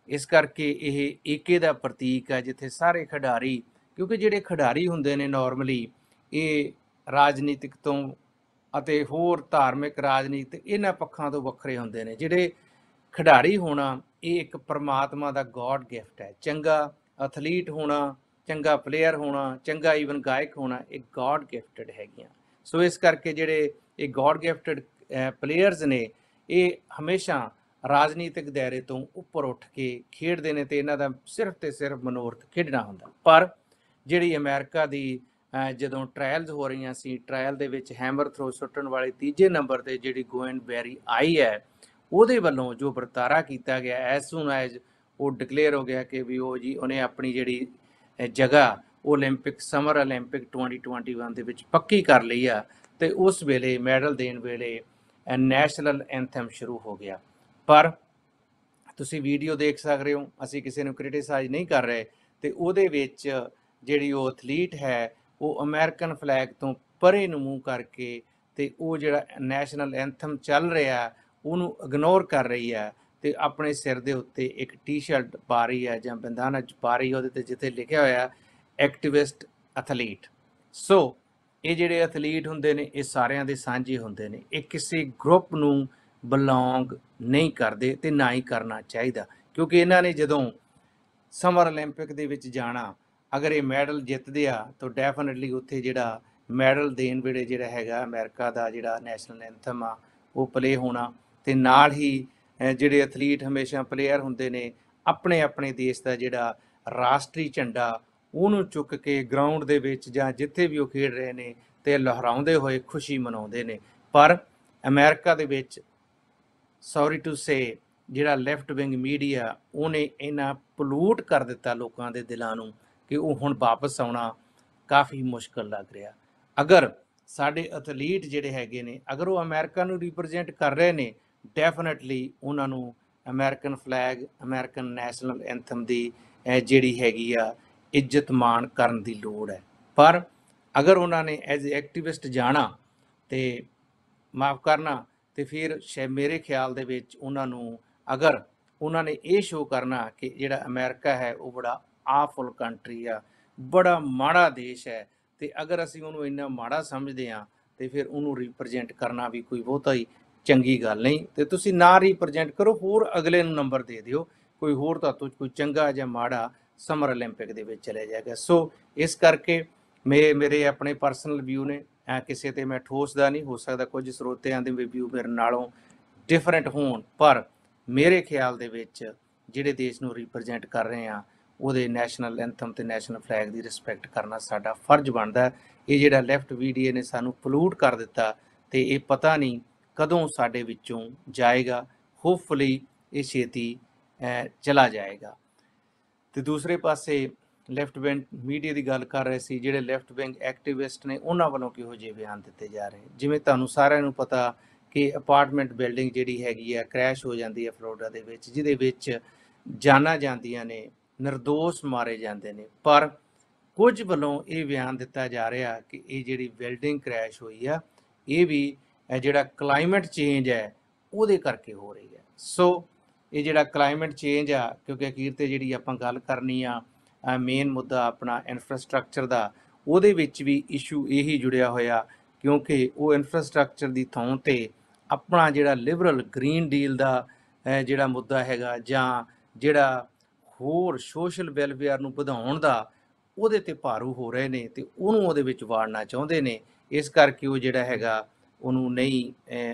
ਇਸ ਕਰਕੇ ਇਹ ਏਕੇ ਦਾ ਪ੍ਰਤੀਕ ਹੈ, ਜਿੱਥੇ ਸਾਰੇ ਖਿਡਾਰੀ, ਕਿਉਂਕਿ ਜਿਹੜੇ ਖਿਡਾਰੀ ਹੁੰਦੇ ਨੇ ਨਾਰਮਲੀ ਇਹ ਰਾਜਨੀਤਿਕ ਤੋਂ ਅਤੇ ਹੋਰ ਧਾਰਮਿਕ ਰਾਜਨੀਤਿਕ ਇਹਨਾਂ ਪੱਖਾਂ ਤੋਂ ਵੱਖਰੇ ਹੁੰਦੇ ਨੇ। ਜਿਹੜੇ ਖਿਡਾਰੀ ਹੋਣਾ ਇਹ ਇੱਕ ਪਰਮਾਤਮਾ ਦਾ ਗੋਡ ਗਿਫਟ ਹੈ। ਚੰਗਾ ਐਥਲੀਟ ਹੋਣਾ, ਚੰਗਾ ਪਲੇਅਰ ਹੋਣਾ, ਚੰਗਾ ਈਵਨ ਗਾਇਕ ਹੋਣਾ, ਇਹ ਗੋਡ ਗਿਫਟਡ ਹੈਗੀਆਂ। ਸੋ ਇਸ ਕਰਕੇ ਜਿਹੜੇ ਇਹ ਗੋਡ ਗਿਫਟਡ ਪਲੇਅਰਸ ਨੇ ਇਹ ਹਮੇਸ਼ਾ ਰਾਜਨੀਤਿਕ ਦਾਇਰੇ ਤੋਂ ਉੱਪਰ ਉੱਠ ਕੇ ਖੇਡਦੇ ਨੇ, ਤੇ ਇਹਨਾਂ ਦਾ ਸਿਰਫ ਤੇ ਸਿਰਫ ਮਨੋਰਥ ਖੇਡਣਾ ਹੁੰਦਾ। ਪਰ ਜਿਹੜੀ ਅਮਰੀਕਾ ਦੀ ਜਦੋਂ ਟਰਾਇਲਸ ਹੋ ਰਹੀਆਂ ਸੀ, ਟਰਾਇਲ ਦੇ ਵਿੱਚ ਹੈਮਰ ਥਰੋ ਸੁੱਟਣ ਵਾਲੇ ਤੀਜੇ ਨੰਬਰ ਤੇ ਜਿਹੜੀ ਗੋਇਨ ਬੈਰੀ ਆਈ ਹੈ, ਉਹਦੇ ਵੱਲੋਂ ਜੋ ਵਰਤਾਰਾ ਕੀਤਾ ਗਿਆ ਐਜ਼ ਸੂਨ ਐਜ਼ ਉਹ ਡਿਕਲੇਅਰ ਹੋ ਗਿਆ ਕਿ ਵੀ ਉਹਨੇ ਆਪਣੀ ਜਿਹੜੀ ਜਗ੍ਹਾ ਸਮਰ ਓਲੰਪਿਕ 2021 ਦੇ ਵਿੱਚ ਪੱਕੀ ਕਰ ਲਈ ਆ। ਤੇ ਉਸ ਵੇਲੇ ਮੈਡਲ ਦੇਣ ਵੇਲੇ ਨੈਸ਼ਨਲ ਐਂਥਮ ਸ਼ੁਰੂ ਹੋ ਗਿਆ। ਪਰ ਤੁਸੀਂ ਵੀਡੀਓ ਦੇਖ ਸਕਦੇ ਹੋ, ਅਸੀਂ ਕਿਸੇ ਨੂੰ ਕ੍ਰਿਟੀਸਾਈਜ਼ ਨਹੀਂ ਕਰ ਰਹੇ, ਤੇ ਉਹਦੇ ਵਿੱਚ ਜਿਹੜੀ ਉਹ ਐਥਲੀਟ ਹੈ ਉਹ ਅਮਰੀਕਨ ਫਲੈਗ ਤੋਂ ਪਰੇ ਨੂੰ ਮੂੰਹ ਕਰਕੇ ਤੇ ਉਹ ਜਿਹੜਾ ਨੈਸ਼ਨਲ ਐਂਥਮ ਚੱਲ ਰਿਹਾ ਉਹਨੂੰ ਇਗਨੋਰ ਕਰ ਰਹੀ ਹੈ ਤੇ ਆਪਣੇ ਸਿਰ ਦੇ ਉੱਤੇ ਇੱਕ ਟੀ-ਸ਼ਰਟ ਪਾ ਰਹੀ ਹੈ ਜਾਂ ਬੰਦਾਨਾ ਚ ਪਾ ਰਹੀ ਹੈ, ਉਹਦੇ ਤੇ ਜਿੱਥੇ ਲਿਖਿਆ ਹੋਇਆ ਐਕਟਿਵਿਸਟ ਐਥਲੀਟ। ਸੋ ਇਹ ਜਿਹੜੇ ਐਥਲੀਟ ਹੁੰਦੇ ਨੇ ਇਹ ਸਾਰਿਆਂ ਦੇ ਸਾਂਝੇ ਹੁੰਦੇ ਨੇ, ਇਹ ਕਿਸੇ ਗਰੁੱਪ ਨੂੰ ਬਿਲੋਂਗ ਨਹੀਂ ਕਰਦੇ ਤੇ ਨਾ ਹੀ ਕਰਨਾ ਚਾਹੀਦਾ, ਕਿਉਂਕਿ ਇਹਨਾਂ ਨੇ ਜਦੋਂ ਸਮਰ 올림픽 ਦੇ ਵਿੱਚ ਜਾਣਾ, ਅਗਰ ਇਹ ਮੈਡਲ ਜਿੱਤਦੇ ਆ ਤਾਂ ਡੈਫੀਨਿਟਲੀ ਉੱਥੇ ਜਿਹੜਾ ਮੈਡਲ ਦੇਣ ਵੇਲੇ ਜਿਹੜਾ ਹੈਗਾ ਅਮਰੀਕਾ ਦਾ ਜਿਹੜਾ ਨੈਸ਼ਨਲ ਐਂਥਮ ਆ ਉਹ ਪਲੇ ਹੋਣਾ, ਤੇ ਨਾਲ ਹੀ ਜਿਹੜੇ ਐਥਲੀਟ ਹਮੇਸ਼ਾ ਪਲੇਅਰ ਹੁੰਦੇ ਨੇ ਆਪਣੇ ਆਪਣੇ ਦੇਸ਼ ਦਾ ਜਿਹੜਾ ਰਾਸ਼ਟਰੀ ਝੰਡਾ ਉਹਨੂੰ ਚੁੱਕ ਕੇ ਗਰਾਊਂਡ ਦੇ ਵਿੱਚ ਜਾਂ ਜਿੱਥੇ ਵੀ ਉਹ ਖੇਡ ਰਹੇ ਨੇ ਤੇ ਲਹਿਰਾਉਂਦੇ ਹੋਏ ਖੁਸ਼ੀ ਮਨਾਉਂਦੇ ਨੇ। ਪਰ ਅਮਰੀਕਾ ਦੇ ਵਿੱਚ ਸੌਰੀ ਟੂ ਸੇ ਜਿਹੜਾ ਲੈਫਟ ਵਿੰਗ ਮੀਡੀਆ ਉਹਨੇ ਇੰਨਾ ਪੋਲੂਟ ਕਰ ਦਿੱਤਾ ਲੋਕਾਂ ਦੇ ਦਿਲਾਂ ਨੂੰ ਕਿ ਉਹ ਹੁਣ ਵਾਪਸ ਆਉਣਾ ਕਾਫੀ ਮੁਸ਼ਕਲ ਲੱਗ ਰਿਹਾ। ਅਗਰ ਸਾਡੇ ਐਥਲੀਟ ਜਿਹੜੇ ਹੈਗੇ ਨੇ ਅਗਰ ਉਹ ਅਮਰੀਕਾ ਨੂੰ ਰਿਪਰੈਜ਼ੈਂਟ ਕਰ ਰਹੇ ਨੇ, ਡੈਫੀਨਿਟਲੀ ਉਹਨਾਂ ਨੂੰ American flag American national anthem ਦੀ ਜਿਹੜੀ ਹੈਗੀ ਆ ਇੱਜ਼ਤ ਮਾਣ ਕਰਨ ਦੀ ਲੋੜ ਹੈ। ਪਰ ਅਗਰ ਉਹਨਾਂ ਨੇ ਐਜ਼ ਐਕਟਿਵਿਸਟ ਜਾਣਾ ਤੇ ਮਾਫ ਕਰਨਾ ਤੇ ਫਿਰ ਮੇਰੇ ਖਿਆਲ ਦੇ ਵਿੱਚ ਉਹਨਾਂ ਨੂੰ ਅਗਰ ਉਹਨਾਂ ਨੇ ਇਹ ਸ਼ੋਅ ਕਰਨਾ ਕਿ ਜਿਹੜਾ ਅਮਰੀਕਾ ਹੈ ਉਹ ਬੜਾ ਆਫੁਲ ਕੰਟਰੀ ਆ, ਬੜਾ ਮਾੜਾ ਦੇਸ਼ ਹੈ, ਤੇ ਅਗਰ ਅਸੀਂ ਉਹਨੂੰ ਇੰਨਾ ਮਾੜਾ ਸਮਝਦੇ ਹਾਂ ਤੇ ਫਿਰ ਉਹਨੂੰ ਰਿਪਰੈਜ਼ੈਂਟ ਕਰਨਾ ਵੀ ਕੋਈ ਬਹੁਤਾ ਹੀ ਚੰਗੀ ਗੱਲ ਨਹੀਂ। ਤੇ ਤੁਸੀਂ ਨਾ ਰਿਪਰੈਜ਼ੈਂਟ ਕਰੋ, ਹੋਰ ਅਗਲੇ ਨੂੰ ਨੰਬਰ ਦੇ ਦਿਓ, ਕੋਈ ਹੋਰ ਤੁਹਾਤੋਂ ਕੋਈ ਚੰਗਾ ਜਾਂ ਮਾੜਾ ਸਮਰ 올림픽 ਦੇ ਵਿੱਚ ਚਲੇ ਜਾਏਗਾ। ਸੋ ਇਸ ਕਰਕੇ ਮੇਰੇ ਆਪਣੇ ਪਰਸਨਲ ਵਿਊ ਨੇ, ਕਿਸੇ ਤੇ ਮੈਂ ਠੋਸਦਾ ਨਹੀਂ, ਹੋ ਸਕਦਾ ਕੁਝ ਸਰੋਤਿਆਂ ਦੇ ਵਿਊ ਮੇਰੇ ਨਾਲੋਂ ਡਿਫਰੈਂਟ ਹੋਣ, ਪਰ ਮੇਰੇ ਖਿਆਲ ਦੇ ਵਿੱਚ ਜਿਹੜੇ ਦੇਸ਼ ਨੂੰ ਰਿਪਰੈਜ਼ੈਂਟ ਕਰ ਰਹੇ ਆ ਉਹਦੇ ਨੈਸ਼ਨਲ ਐਂਥਮ ਤੇ ਨੈਸ਼ਨਲ ਫਲੈਗ ਦੀ ਰਿਸਪੈਕਟ ਕਰਨਾ ਸਾਡਾ ਫਰਜ਼ ਬਣਦਾ। ਇਹ ਜਿਹੜਾ ਲੈਫਟ ਮੀਡੀਆ ਨੇ ਸਾਨੂੰ ਪੋਲੂਟ ਕਰ ਦਿੱਤਾ ਤੇ ਇਹ ਪਤਾ ਨਹੀਂ ਕਦੋਂ ਸਾਡੇ ਵਿੱਚੋਂ ਜਾਏਗਾ, ਹੋਪਫੁਲੀ ਇਹ ਛੇਤੀ ਚਲਾ ਜਾਏਗਾ। ਤੇ ਦੂਸਰੇ ਪਾਸੇ ਲੈਫਟ ਵਿੰਗ ਮੀਡੀਆ ਦੀ ਗੱਲ ਕਰ ਰਹੇ ਸੀ, ਜਿਹੜੇ ਲੈਫਟ ਵਿੰਗ ਐਕਟਿਵਿਸਟ ਨੇ ਉਹਨਾਂ ਵੱਲੋਂ ਕਿਹੋ ਜਿਹੇ ਬਿਆਨ ਦਿੱਤੇ ਜਾ ਰਹੇ। ਜਿਵੇਂ ਤੁਹਾਨੂੰ ਸਾਰਿਆਂ ਨੂੰ ਪਤਾ ਕਿ ਅਪਾਰਟਮੈਂਟ ਬਿਲਡਿੰਗ ਜਿਹੜੀ ਹੈਗੀ ਆ ਕ੍ਰੈਸ਼ ਹੋ ਜਾਂਦੀ ਹੈ ਫਲੋਰੀਡਾ ਦੇ ਵਿੱਚ, ਜਿਹਦੇ ਵਿੱਚ ਜਾਨਾਂ ਜਾਂਦੀਆਂ ਨੇ, ਨਿਰਦੋਸ਼ ਮਾਰੇ ਜਾਂਦੇ ਨੇ, ਪਰ ਕੁਝ ਵੱਲੋਂ ਇਹ ਬਿਆਨ ਦਿੱਤਾ ਜਾ ਰਿਹਾ ਕਿ ਇਹ ਜਿਹੜੀ ਬਿਲਡਿੰਗ ਕ੍ਰੈਸ਼ ਹੋਈ ਆ ਇਹ ਵੀ ਜਿਹੜਾ ਕਲਾਈਮੇਟ ਚੇਂਜ ਹੈ ਉਹਦੇ ਕਰਕੇ ਹੋ ਰਹੀ ਹੈ। ਸੋ ਇਹ ਜਿਹੜਾ ਕਲਾਈਮੇਟ ਚੇਂਜ ਆ, ਕਿਉਂਕਿ ਅਖੀਰ ਤੇ ਜਿਹੜੀ ਆਪਾਂ ਗੱਲ ਕਰਨੀ ਆ ਮੇਨ ਮੁੱਦਾ ਆਪਣਾ ਇਨਫਰਾਸਟ੍ਰਕਚਰ ਦਾ, ਉਹਦੇ ਵਿੱਚ ਵੀ ਇਸ਼ੂ ਇਹੀ ਜੁੜਿਆ ਹੋਇਆ, ਕਿਉਂਕਿ ਉਹ ਇਨਫਰਾਸਟ੍ਰਕਚਰ ਦੀ ਥਾਂ ਤੇ ਆਪਣਾ ਜਿਹੜਾ ਲਿਬਰਲ ਗ੍ਰੀਨ ਡੀਲ ਦਾ ਜਿਹੜਾ ਮੁੱਦਾ ਹੈਗਾ ਜਾਂ ਜਿਹੜਾ ਹੋਰ ਸੋਸ਼ਲ ਵੈਲਫੇਅਰ ਨੂੰ ਵਧਾਉਣ ਦਾ ਉਹਦੇ ਤੇ ਭਾਰੂ ਹੋ ਰਹੇ ਨੇ ਤੇ ਉਹਨੂੰ ਉਹਦੇ ਵਿੱਚ ਵਾੜਨਾ ਚਾਹੁੰਦੇ ਨੇ, ਇਸ ਕਰਕੇ ਉਹ ਜਿਹੜਾ ਹੈਗਾ ਉਹਨੂੰ ਨਹੀਂ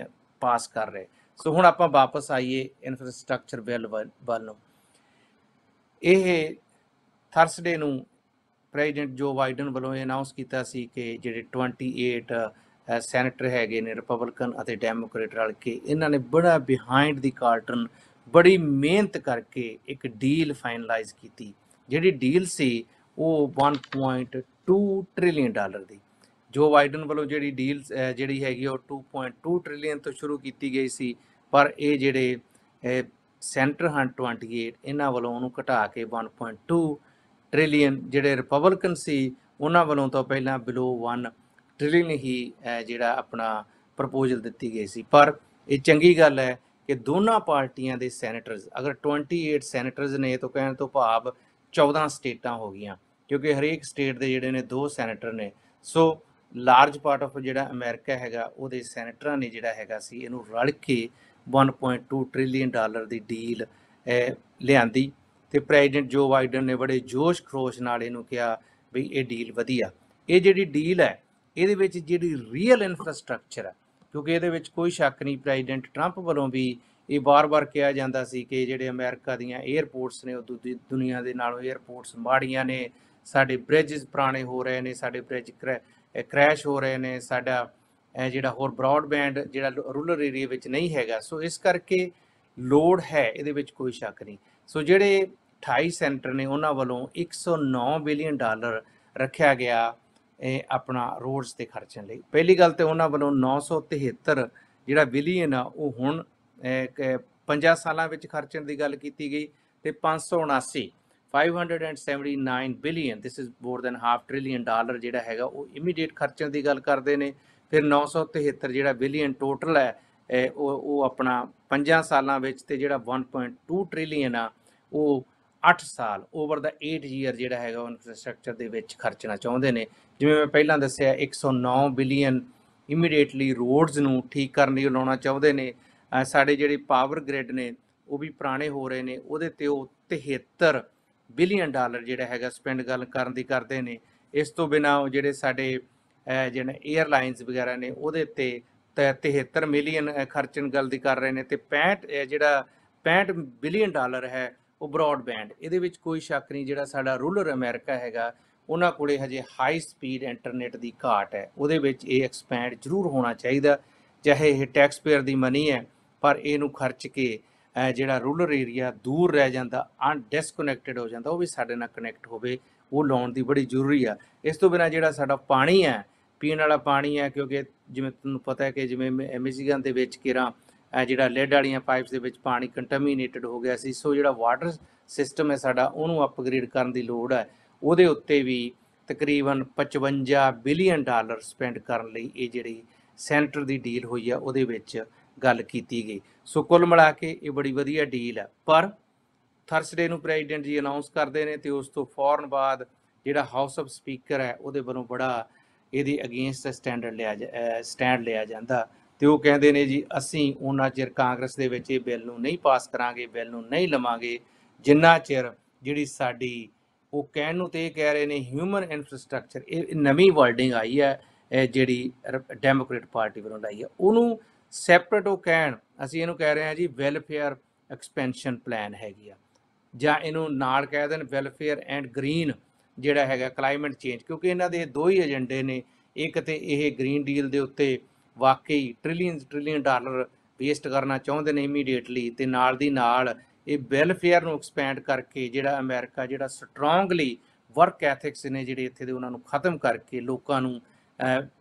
ਪਾਸ ਕਰ ਰਹੇ। ਸੋ ਹੁਣ ਆਪਾਂ ਵਾਪਸ ਆਈਏ ਇਨਫਰਾਸਟ੍ਰਕਚਰ ਬਿੱਲ ਵੱਲ ਨੂੰ। ਇਹ ਥਰਸਡੇ ਨੂੰ ਪ੍ਰੈਜ਼ੀਡੈਂਟ ਜੋ ਬਾਈਡਨ ਵੱਲੋਂ ਇਹ ਅਨਾਉਂਸ ਕੀਤਾ ਸੀ ਕਿ ਜਿਹੜੇ 28 ਸੈਨੇਟਰ ਹੈਗੇ ਨੇ ਰਿਪਬਲਿਕਨ ਅਤੇ ਡੈਮੋਕ੍ਰੇਟ ਰਲ ਕੇ, ਇਹਨਾਂ ਨੇ ਬੜਾ ਬਿਹਾਈਂਡ ਦੀ ਕਾਰਟਨ ਬੜੀ ਮਿਹਨਤ ਕਰਕੇ ਇੱਕ ਡੀਲ ਫਾਈਨਲਾਈਜ਼ ਕੀਤੀ। ਜਿਹੜੀ ਡੀਲ ਸੀ ਉਹ 1.2 ਟ੍ਰਿਲੀਅਨ ਡਾਲਰ ਦੀ। ਜੋ ਬਾਈਡਨ ਵੱਲੋਂ ਜਿਹੜੀ ਡੀਲ ਜਿਹੜੀ ਹੈਗੀ ਉਹ 2.2 ਟ੍ਰਿਲੀਅਨ ਤੋਂ ਸ਼ੁਰੂ ਕੀਤੀ ਗਈ ਸੀ, ਪਰ ਇਹ ਜਿਹੜੇ ਸੈਨੇਟਰ ਹਨ 28 ਇਹਨਾਂ ਵੱਲੋਂ ਉਹਨੂੰ ਘਟਾ ਕੇ 1.2 ਟ੍ਰਿਲੀਅਨ, ਜਿਹੜੇ ਰਿਪਬਲਿਕਨ ਸੀ ਉਹਨਾਂ ਵੱਲੋਂ ਤਾਂ ਪਹਿਲਾਂ ਬਿਲੋ 1 ਟ੍ਰਿਲੀਅਨ ਹੀ ਜਿਹੜਾ ਆਪਣਾ ਪ੍ਰਪੋਜ਼ਲ ਦਿੱਤੀ ਗਈ ਸੀ। ਪਰ ਇਹ ਚੰਗੀ ਗੱਲ ਹੈ ਕਿ ਦੋਨਾਂ ਪਾਰਟੀਆਂ ਦੇ ਸੈਨੇਟਰਸ, ਅਗਰ 28 ਸੈਨੇਟਰਸ ਨੇ ਤਾਂ ਕਹਿਣ ਤੋਂ ਭਾਵ 14 ਸਟੇਟਾਂ ਹੋ ਗਈਆਂ, ਕਿਉਂਕਿ ਹਰੇਕ ਸਟੇਟ ਦੇ ਜਿਹੜੇ ਨੇ 2 ਸੈਨੇਟਰ ਨੇ। ਸੋ ਲਾਰਜ ਪਾਰਟ ਆਫ ਜਿਹੜਾ ਅਮਰੀਕਾ ਹੈਗਾ ਉਹਦੇ ਸੈਨੇਟਰਾਂ ਨੇ ਜਿਹੜਾ ਹੈਗਾ ਸੀ ਇਹਨੂੰ ਰਲ ਕੇ 1.2 ਟ੍ਰਿਲੀਅਨ ਡਾਲਰ ਦੀ ਡੀਲ ਲਿਆਂਦੀ ਤੇ ਪ੍ਰੈਜ਼ੀਡੈਂਟ ਜੋ ਬਾਈਡਨ ਨੇ ਬੜੇ ਜੋਸ਼ ਖਰੋਸ਼ ਨਾਲ ਇਹਨੂੰ ਕਿਹਾ ਵੀ ਇਹ ਡੀਲ ਵਧੀਆ। ਇਹ ਜਿਹੜੀ ਡੀਲ ਹੈ ਇਹਦੇ ਵਿੱਚ ਜਿਹੜੀ ਰੀਅਲ ਇਨਫਰਾਸਟ੍ਰਕਚਰ ਹੈ, ਕਿਉਂਕਿ ਇਹਦੇ ਵਿੱਚ ਕੋਈ ਸ਼ੱਕ ਨਹੀਂ, ਪ੍ਰੈਜ਼ੀਡੈਂਟ ਟਰੰਪ ਵੱਲੋਂ ਵੀ ਇਹ ਵਾਰ-ਵਾਰ ਕਿਹਾ ਜਾਂਦਾ ਸੀ ਕਿ ਜਿਹੜੇ ਅਮਰੀਕਾ ਦੀਆਂ ਏਅਰਪੋਰਟਸ ਨੇ ਉਹ ਦੂਜੀ ਦੁਨੀਆ ਦੇ ਨਾਲੋਂ ਏਅਰਪੋਰਟਸ ਮਾੜੀਆਂ ਨੇ, ਸਾਡੇ ਬ੍ਰਿਜਸ ਪੁਰਾਣੇ ਹੋ ਰਹੇ ਨੇ, ਸਾਡੇ ਬ੍ਰਿਜ ਕ੍ਰੈਸ਼ ਹੋ ਰਹੇ ਨੇ, ਸਾਡਾ ਜਿਹੜਾ ਹੋਰ ਬ੍ਰੌਡਬੈਂਡ ਜਿਹੜਾ ਰੂਰਲ ਏਰੀਆ ਵਿੱਚ ਨਹੀਂ ਹੈਗਾ। ਸੋ ਇਸ ਕਰਕੇ ਲੋੜ ਹੈ, ਇਹਦੇ ਵਿੱਚ ਕੋਈ ਸ਼ੱਕ ਨਹੀਂ। ਸੋ ਜਿਹੜੇ 28 ਸੈਨੇਟਰ ਨੇ ਉਹਨਾਂ ਵੱਲੋਂ 109 ਬਿਲੀਅਨ ਡਾਲਰ ਰੱਖਿਆ ਗਿਆ ਆਪਣਾ ਰੋਡਸ ਤੇ ਖਰਚਣ ਲਈ। ਪਹਿਲੀ ਗੱਲ ਤੇ ਉਹਨਾਂ ਵੱਲੋਂ 973 ਜਿਹੜਾ ਬਿਲੀਅਨ ਆ ਉਹ ਹੁਣ 5 ਸਾਲਾਂ ਵਿੱਚ ਖਰਚਣ ਦੀ ਗੱਲ ਕੀਤੀ ਗਈ ਤੇ 579 579 billion, this is more than half trillion dollar ਜਿਹੜਾ ਹੈਗਾ ਉਹ ਇਮੀਡੀਏਟ ਖਰਚਿਆਂ ਦੀ ਗੱਲ ਕਰਦੇ ਨੇ। ਫਿਰ 973 ਜਿਹੜਾ ਬਿਲੀਅਨ ਟੋਟਲ ਹੈ ਉਹ ਆਪਣਾ 5 ਸਾਲਾਂ ਵਿੱਚ, ਤੇ ਜਿਹੜਾ 1.2 ਟ੍ਰਿਲੀਅਨ ਆ ਉਹ 8 ਸਾਲ ਓਵਰ ਦਾ 8 ਈਅਰ ਜਿਹੜਾ ਹੈਗਾ ਉਹ ਇਨਫਰਾਸਟ੍ਰਕਚਰ ਦੇ ਵਿੱਚ ਖਰਚਣਾ ਚਾਹੁੰਦੇ ਨੇ। ਜਿਵੇਂ ਮੈਂ ਪਹਿਲਾਂ ਦੱਸਿਆ 109 ਬਿਲੀਅਨ ਇਮੀਡੀਏਟਲੀ ਰੋਡਸ ਨੂੰ ਠੀਕ ਕਰਨ ਲਈ ਲਾਉਣਾ ਚਾਹੁੰਦੇ ਨੇ। ਸਾਡੇ ਜਿਹੜੇ ਪਾਵਰ ਗ੍ਰਿਡ ਨੇ ਉਹ ਵੀ ਪੁਰਾਣੇ ਹੋ ਰਹੇ ਨੇ, ਉਹਦੇ ਤੇ ਉਹ 73 ਬਿਲੀਅਨ ਡਾਲਰ ਜਿਹੜਾ ਹੈਗਾ ਸਪੈਂਡ ਗੱਲ ਕਰਨ ਦੀ ਕਰਦੇ ਨੇ। ਇਸ ਤੋਂ ਬਿਨਾਂ ਉਹ ਜਿਹੜੇ ਸਾਡੇ ਜਿਹੜੇ ਏਅਰਲਾਈਨਸ ਵਗੈਰਾ ਨੇ ਉਹਦੇ ਤੇ 73 ਮਿਲੀਅਨ ਖਰਚਣ ਗੱਲ ਦੀ ਕਰ ਰਹੇ ਨੇ। ਤੇ 65 ਬਿਲੀਅਨ ਡਾਲਰ ਹੈ ਉਹ ਬਰੋਡਬੈਂਡ। ਇਹਦੇ ਵਿੱਚ ਕੋਈ ਸ਼ੱਕ ਨਹੀਂ, ਜਿਹੜਾ ਸਾਡਾ ਰੂਰਲ ਅਮਰੀਕਾ ਹੈਗਾ ਉਹਨਾਂ ਕੋਲੇ ਹਜੇ ਹਾਈ ਸਪੀਡ ਇੰਟਰਨੈਟ ਦੀ ਘਾਟ ਹੈ, ਉਹਦੇ ਵਿੱਚ ਇਹ ਐਕਸਪੈਂਡ ਜ਼ਰੂਰ ਹੋਣਾ ਚਾਹੀਦਾ। ਚਾਹੇ ਇਹ ਟੈਕਸ ਪੇਅਰ ਦੀ ਮਨੀ ਹੈ, ਪਰ ਇਹਨੂੰ ਖਰਚ ਕੇ ਜਿਹੜਾ ਰੂਰਲ ਏਰੀਆ ਦੂਰ ਰਹਿ ਜਾਂਦਾ, ਡਿਸਕਨੈਕਟਡ ਹੋ ਜਾਂਦਾ, ਉਹ ਵੀ ਸਾਡੇ ਨਾਲ ਕਨੈਕਟ ਹੋਵੇ, ਉਹ ਲਾਉਣ ਦੀ ਬੜੀ ਜ਼ਰੂਰੀ ਆ। ਇਸ ਤੋਂ ਬਿਨਾਂ ਜਿਹੜਾ ਸਾਡਾ ਪਾਣੀ ਹੈ, ਪੀਣ ਵਾਲਾ ਪਾਣੀ ਹੈ, ਕਿਉਂਕਿ ਜਿਵੇਂ ਤੁਹਾਨੂੰ ਪਤਾ ਹੈ ਕਿ ਜਿਵੇਂ ਮਿਸ਼ੀਗਨ ਦੇ ਵਿੱਚ ਕਿਰਾਂ ਜਿਹੜਾ ਲੈਡ ਵਾਲੀਆਂ ਪਾਈਪਸ ਦੇ ਵਿੱਚ ਪਾਣੀ ਕੰਟਾਮੀਨੇਟਡ ਹੋ ਗਿਆ ਸੀ, ਸੋ ਜਿਹੜਾ ਵਾਟਰ ਸਿਸਟਮ ਹੈ ਸਾਡਾ ਉਹਨੂੰ ਅਪਗ੍ਰੇਡ ਕਰਨ ਦੀ ਲੋੜ ਹੈ। ਉਹਦੇ ਉੱਤੇ ਵੀ ਤਕਰੀਬਨ 55 ਬਿਲੀਅਨ ਡਾਲਰ ਸਪੈਂਡ ਕਰਨ ਲਈ ਇਹ ਜਿਹੜੀ ਸੈਂਟਰ ਦੀ ਡੀਲ ਹੋਈ ਆ ਉਹਦੇ ਵਿੱਚ ਗੱਲ ਕੀਤੀ ਗਈ। ਸੋ ਕੁੱਲ ਮਿਲਾ ਕੇ ਇਹ ਬੜੀ ਵਧੀਆ ਡੀਲ ਹੈ। ਪਰ ਥਰਸਡੇ ਨੂੰ ਪ੍ਰੈਜ਼ੀਡੈਂਟ ਜੀ ਅਨਾਉਂਸ ਕਰਦੇ ਨੇ ਤੇ ਉਸ ਤੋਂ ਫੌਰਨ ਬਾਅਦ ਜਿਹੜਾ ਹਾਊਸ ਆਫ ਸਪੀਕਰ ਹੈ ਉਹਦੇ ਵੱਲੋਂ ਬੜਾ ਇਹਦੇ ਅਗੇਂਸਟ ਸਟੈਂਡ ਲਿਆ ਜਾਂਦਾ, ਤੇ ਉਹ ਕਹਿੰਦੇ ਨੇ ਜੀ ਅਸੀਂ ਉਹਨਾਂ ਚਿਰ ਕਾਂਗਰਸ ਦੇ ਵਿੱਚ ਇਹ ਬਿੱਲ ਨੂੰ ਨਹੀਂ ਪਾਸ ਕਰਾਂਗੇ, ਬਿੱਲ ਨੂੰ ਨਹੀਂ ਲਵਾਂਗੇ, ਜਿੰਨਾ ਚਿਰ ਜਿਹੜੀ ਸਾਡੀ, ਉਹ ਕਹਿਣ ਨੂੰ ਤੇ ਇਹ ਕਹਿ ਰਹੇ ਨੇ ਹਿਊਮਨ ਇਨਫਰਾਸਟ੍ਰਕਚਰ, ਇਹ ਨਵੀਂ ਵਰਡਿੰਗ ਆਈ ਹੈ ਜਿਹੜੀ ਡੈਮੋਕ੍ਰੇਟ ਪਾਰਟੀ ਵੱਲੋਂ ਲਾਈ ਹੈ, ਉਹਨੂੰ ਸੈਪਰੇਟ ਉਹ ਕਹਿਣ, ਅਸੀਂ ਇਹਨੂੰ ਕਹਿ ਰਹੇ ਹਾਂ ਜੀ ਵੈਲਫੇਅਰ ਐਕਸਪੈਂਸ਼ਨ ਪਲਾਨ ਹੈਗੀ ਆ, ਜਾਂ ਇਹਨੂੰ ਨਾਲ ਕਹਿ ਦੇਣ ਵੈਲਫੇਅਰ ਐਂਡ ਗ੍ਰੀਨ ਜਿਹੜਾ ਹੈਗਾ ਕਲਾਈਮੇਟ ਚੇਂਜ, ਕਿਉਂਕਿ ਇਹਨਾਂ ਦੇ ਦੋ ਹੀ ਏਜੰਡੇ ਨੇ। ਇੱਕ ਤੇ ਇਹ ਗ੍ਰੀਨ ਡੀਲ ਦੇ ਉੱਤੇ ਵਾਕਈ ਟ੍ਰਿਲੀਅਨ ਡਾਲਰ ਵੇਸਟ ਕਰਨਾ ਚਾਹੁੰਦੇ ਨੇ ਇਮੀਡੀਏਟਲੀ, ਤੇ ਨਾਲ ਦੀ ਨਾਲ ਇਹ ਵੈਲਫੇਅਰ ਨੂੰ ਐਕਸਪੈਂਡ ਕਰਕੇ ਜਿਹੜਾ ਅਮਰੀਕਾ ਜਿਹੜਾ ਸਟਰੋਂਗਲੀ ਵਰਕ ਐਥਿਕਸ ਨੇ ਜਿਹੜੇ ਇੱਥੇ ਦੇ ਉਹਨਾਂ ਨੂੰ ਖਤਮ ਕਰਕੇ ਲੋਕਾਂ ਨੂੰ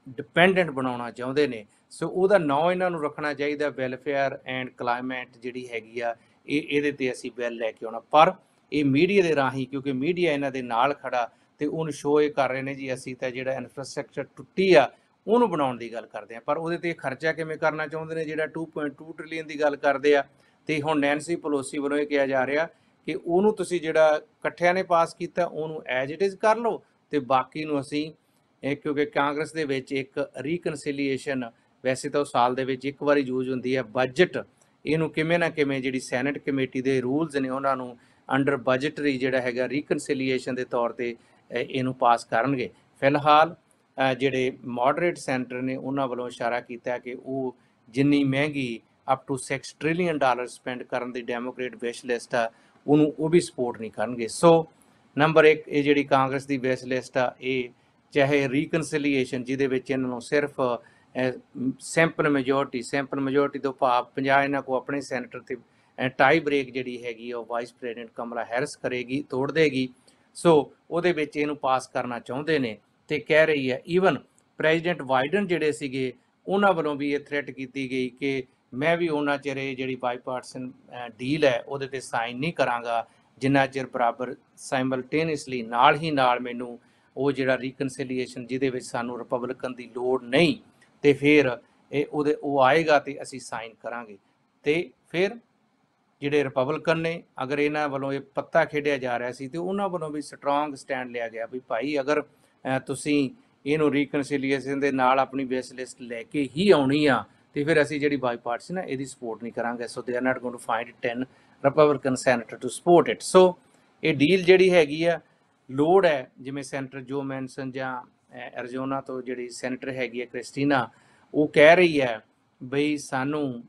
ਡਿਪੈਂਡੈਂਟ ਬਣਾਉਣਾ ਚਾਹੁੰਦੇ ਨੇ। ਸੋ ਉਹਦਾ ਨਾਂ ਇਹਨਾਂ ਨੂੰ ਰੱਖਣਾ ਚਾਹੀਦਾ ਵੈਲਫੇਅਰ ਐਂਡ ਕਲਾਈਮੇਟ ਜਿਹੜੀ ਹੈਗੀ ਆ, ਇਹਦੇ ਤੇ ਅਸੀਂ ਬਿੱਲ ਲੈ ਕੇ ਆਉਣਾ। ਪਰ ਇਹ ਮੀਡੀਆ ਦੇ ਰਾਹੀਂ, ਕਿਉਂਕਿ ਮੀਡੀਆ ਇਹਨਾਂ ਦੇ ਨਾਲ ਖੜਾ, ਤੇ ਉਹਨੂੰ ਸ਼ੋਅ ਇਹ ਕਰ ਰਹੇ ਨੇ ਜੀ ਅਸੀਂ ਤਾਂ ਜਿਹੜਾ ਇਨਫਰਾਸਟ੍ਰਕਚਰ ਟੁੱਟੀ ਆ ਉਹਨੂੰ ਬਣਾਉਣ ਦੀ ਗੱਲ ਕਰਦੇ ਆ, ਪਰ ਉਹਦੇ ਤੇ ਖਰਚਾ ਕਿਵੇਂ ਕਰਨਾ ਚਾਹੁੰਦੇ ਨੇ, ਜਿਹੜਾ 2.2 ਟ੍ਰਿਲੀਅਨ ਦੀ ਗੱਲ ਕਰਦੇ ਆ। ਤੇ ਹੁਣ ਨੈਂਸੀ ਪਲੋਸੀ ਵੱਲੋਂ ਇਹ ਕਿਹਾ ਜਾ ਰਿਹਾ ਕਿ ਉਹਨੂੰ ਤੁਸੀਂ ਜਿਹੜਾ ਇਕੱਠਿਆਂ ਨੇ ਪਾਸ ਕੀਤਾ ਉਹਨੂੰ ਐਜ ਇਟ ਇਜ਼ ਕਰ ਲਓ, ਤੇ ਬਾਕੀ ਨੂੰ ਅਸੀਂ ਕਿਉਂਕਿ ਕਾਂਗਰਸ ਦੇ ਵਿੱਚ ਇੱਕ ਰੀਕਨਸੀਲੀਏਸ਼ਨ ਵੈਸੇ ਤਾਂ ਉਹ ਸਾਲ ਦੇ ਵਿੱਚ ਇੱਕ ਵਾਰੀ ਯੂਜ਼ ਹੁੰਦੀ ਹੈ, ਬਜਟ, ਇਹਨੂੰ ਕਿਵੇਂ ਨਾ ਕਿਵੇਂ ਜਿਹੜੀ ਸੈਨੇਟ ਕਮੇਟੀ ਦੇ ਰੂਲਸ ਨੇ ਉਹਨਾਂ ਨੂੰ ਅੰਡਰ ਬਜਟਰੀ ਜਿਹੜਾ ਹੈਗਾ ਰੀਕਨਸੀਲੀਏਸ਼ਨ ਦੇ ਤੌਰ ਤੇ ਇਹਨੂੰ ਪਾਸ ਕਰਨਗੇ। ਫਿਲਹਾਲ ਜਿਹੜੇ ਮੋਡਰੇਟ ਸੈਂਟਰ ਨੇ ਉਹਨਾਂ ਵੱਲੋਂ ਇਸ਼ਾਰਾ ਕੀਤਾ ਕਿ ਉਹ ਜਿੰਨੀ ਮਹਿੰਗੀ up to 6 trillion dollar spend ਕਰਨ ਦੀ ਡੈਮੋਕ੍ਰੇਟ ਵਿਸ਼ ਲਿਸਟ ਆ ਉਹਨੂੰ ਉਹ ਵੀ ਸਪੋਰਟ ਨਹੀਂ ਕਰਨਗੇ। ਸੋ ਨੰਬਰ 1 ਇਹ ਜਿਹੜੀ ਕਾਂਗਰਸ ਦੀ ਵਿਸ਼ ਲਿਸਟ ਆ, ਇਹ ਚਾਹੇ ਰੀਕਨਸੀਲੀਏਸ਼ਨ ਜਿਹਦੇ ਵਿੱਚ ਇਹਨਾਂ ਨੂੰ ਸਿਰਫ ਸਿੰਪਲ ਮੈਜੋਰਟੀ ਤੋਂ ਭਾਵ 50 ਇਹਨਾਂ ਕੋਲ ਆਪਣੇ ਸੈਨੇਟਰ ਤੇ ਟਾਈ ਬ੍ਰੇਕ ਜਿਹੜੀ ਹੈਗੀ ਉਹ ਵਾਈਸ ਪ੍ਰੈਜ਼ੀਡੈਂਟ ਕਮਲਾ ਹੈਰਿਸ ਕਰੇਗੀ, ਤੋੜ ਦੇਗੀ। ਸੋ ਉਹਦੇ ਵਿੱਚ ਇਹਨੂੰ ਪਾਸ ਕਰਨਾ ਚਾਹੁੰਦੇ ਨੇ, ਤੇ ਕਹਿ ਰਹੀ ਹੈ ਈਵਨ ਪ੍ਰੈਜ਼ੀਡੈਂਟ ਬਾਈਡਨ ਜਿਹੜੇ ਸੀਗੇ ਉਹਨਾਂ ਵੱਲੋਂ ਵੀ ਇਹ ਥ੍ਰੈਟ ਕੀਤੀ ਗਈ ਕਿ ਮੈਂ ਵੀ ਉਹਨਾਂ ਚਿਰ ਇਹ ਜਿਹੜੀ ਬਾਈਪਾਰਟੀਸਨ ਡੀਲ ਹੈ ਉਹਦੇ ਤੇ ਸਾਈਨ ਨਹੀਂ ਕਰਾਂਗਾ ਜਿੰਨਾ ਚਿਰ ਬਰਾਬਰ ਸਾਈਮਲਟੇਨੀਅਸਲੀ ਨਾਲ ਹੀ ਨਾਲ ਮੈਨੂੰ ਉਹ ਜਿਹੜਾ ਰੀਕਨਸੀਲੀਏਸ਼ਨ ਜਿਹਦੇ ਵਿੱਚ ਸਾਨੂੰ ਰਿਪਬਲਿਕਨ ਦੀ ਲੋੜ ਨਹੀਂ, ਤੇ ਫਿਰ ਉਹ ਆਏਗਾ ਤੇ ਅਸੀਂ ਸਾਈਨ ਕਰਾਂਗੇ। ਤੇ ਫਿਰ ਜਿਹੜੇ ਰਿਪਬਲਿਕਨ ਨੇ, ਅਗਰ ਇਹਨਾਂ ਵੱਲੋਂ ਇਹ ਪੱਤਾ ਖੇਡਿਆ ਜਾ ਰਿਹਾ ਸੀ ਤੇ ਉਹਨਾਂ ਵੱਲੋਂ ਵੀ ਸਟਰੋਂਗ ਸਟੈਂਡ ਲਿਆ ਗਿਆ ਵੀ ਭਾਈ ਅਗਰ ਤੁਸੀਂ ਇਹਨੂੰ ਰੀਕਨਸੀਲੀਏਸ਼ਨ ਦੇ ਨਾਲ ਆਪਣੀ ਵਿਸ਼ ਲਿਸਟ ਲੈ ਕੇ ਹੀ ਆਉਣੀ ਆ ਤੇ ਫਿਰ ਅਸੀਂ ਜਿਹੜੀ ਬਾਈਪਾਰਟੀਸਨ ਇਹਦੀ ਸਪੋਰਟ ਨਹੀਂ ਕਰਾਂਗੇ। So they are not going to find 10 Republican senators to support it. So ਇਹ ਡੀਲ ਜਿਹੜੀ ਹੈਗੀ ਆ ਲੋੜ ਹੈ, ਜਿਵੇਂ ਸੈਨੇਟਰ ਜੋ ਮੈਨਸਨ ਜਾਂ ਐਰੀਜ਼ੋਨਾ ਤੋਂ ਜਿਹੜੀ ਸੈਨੇਟਰ ਹੈਗੀ ਹੈ ਕ੍ਰਿਸਟੀਨਾ, ਉਹ ਕਹਿ ਰਹੀ ਹੈ ਬਈ ਸਾਨੂੰ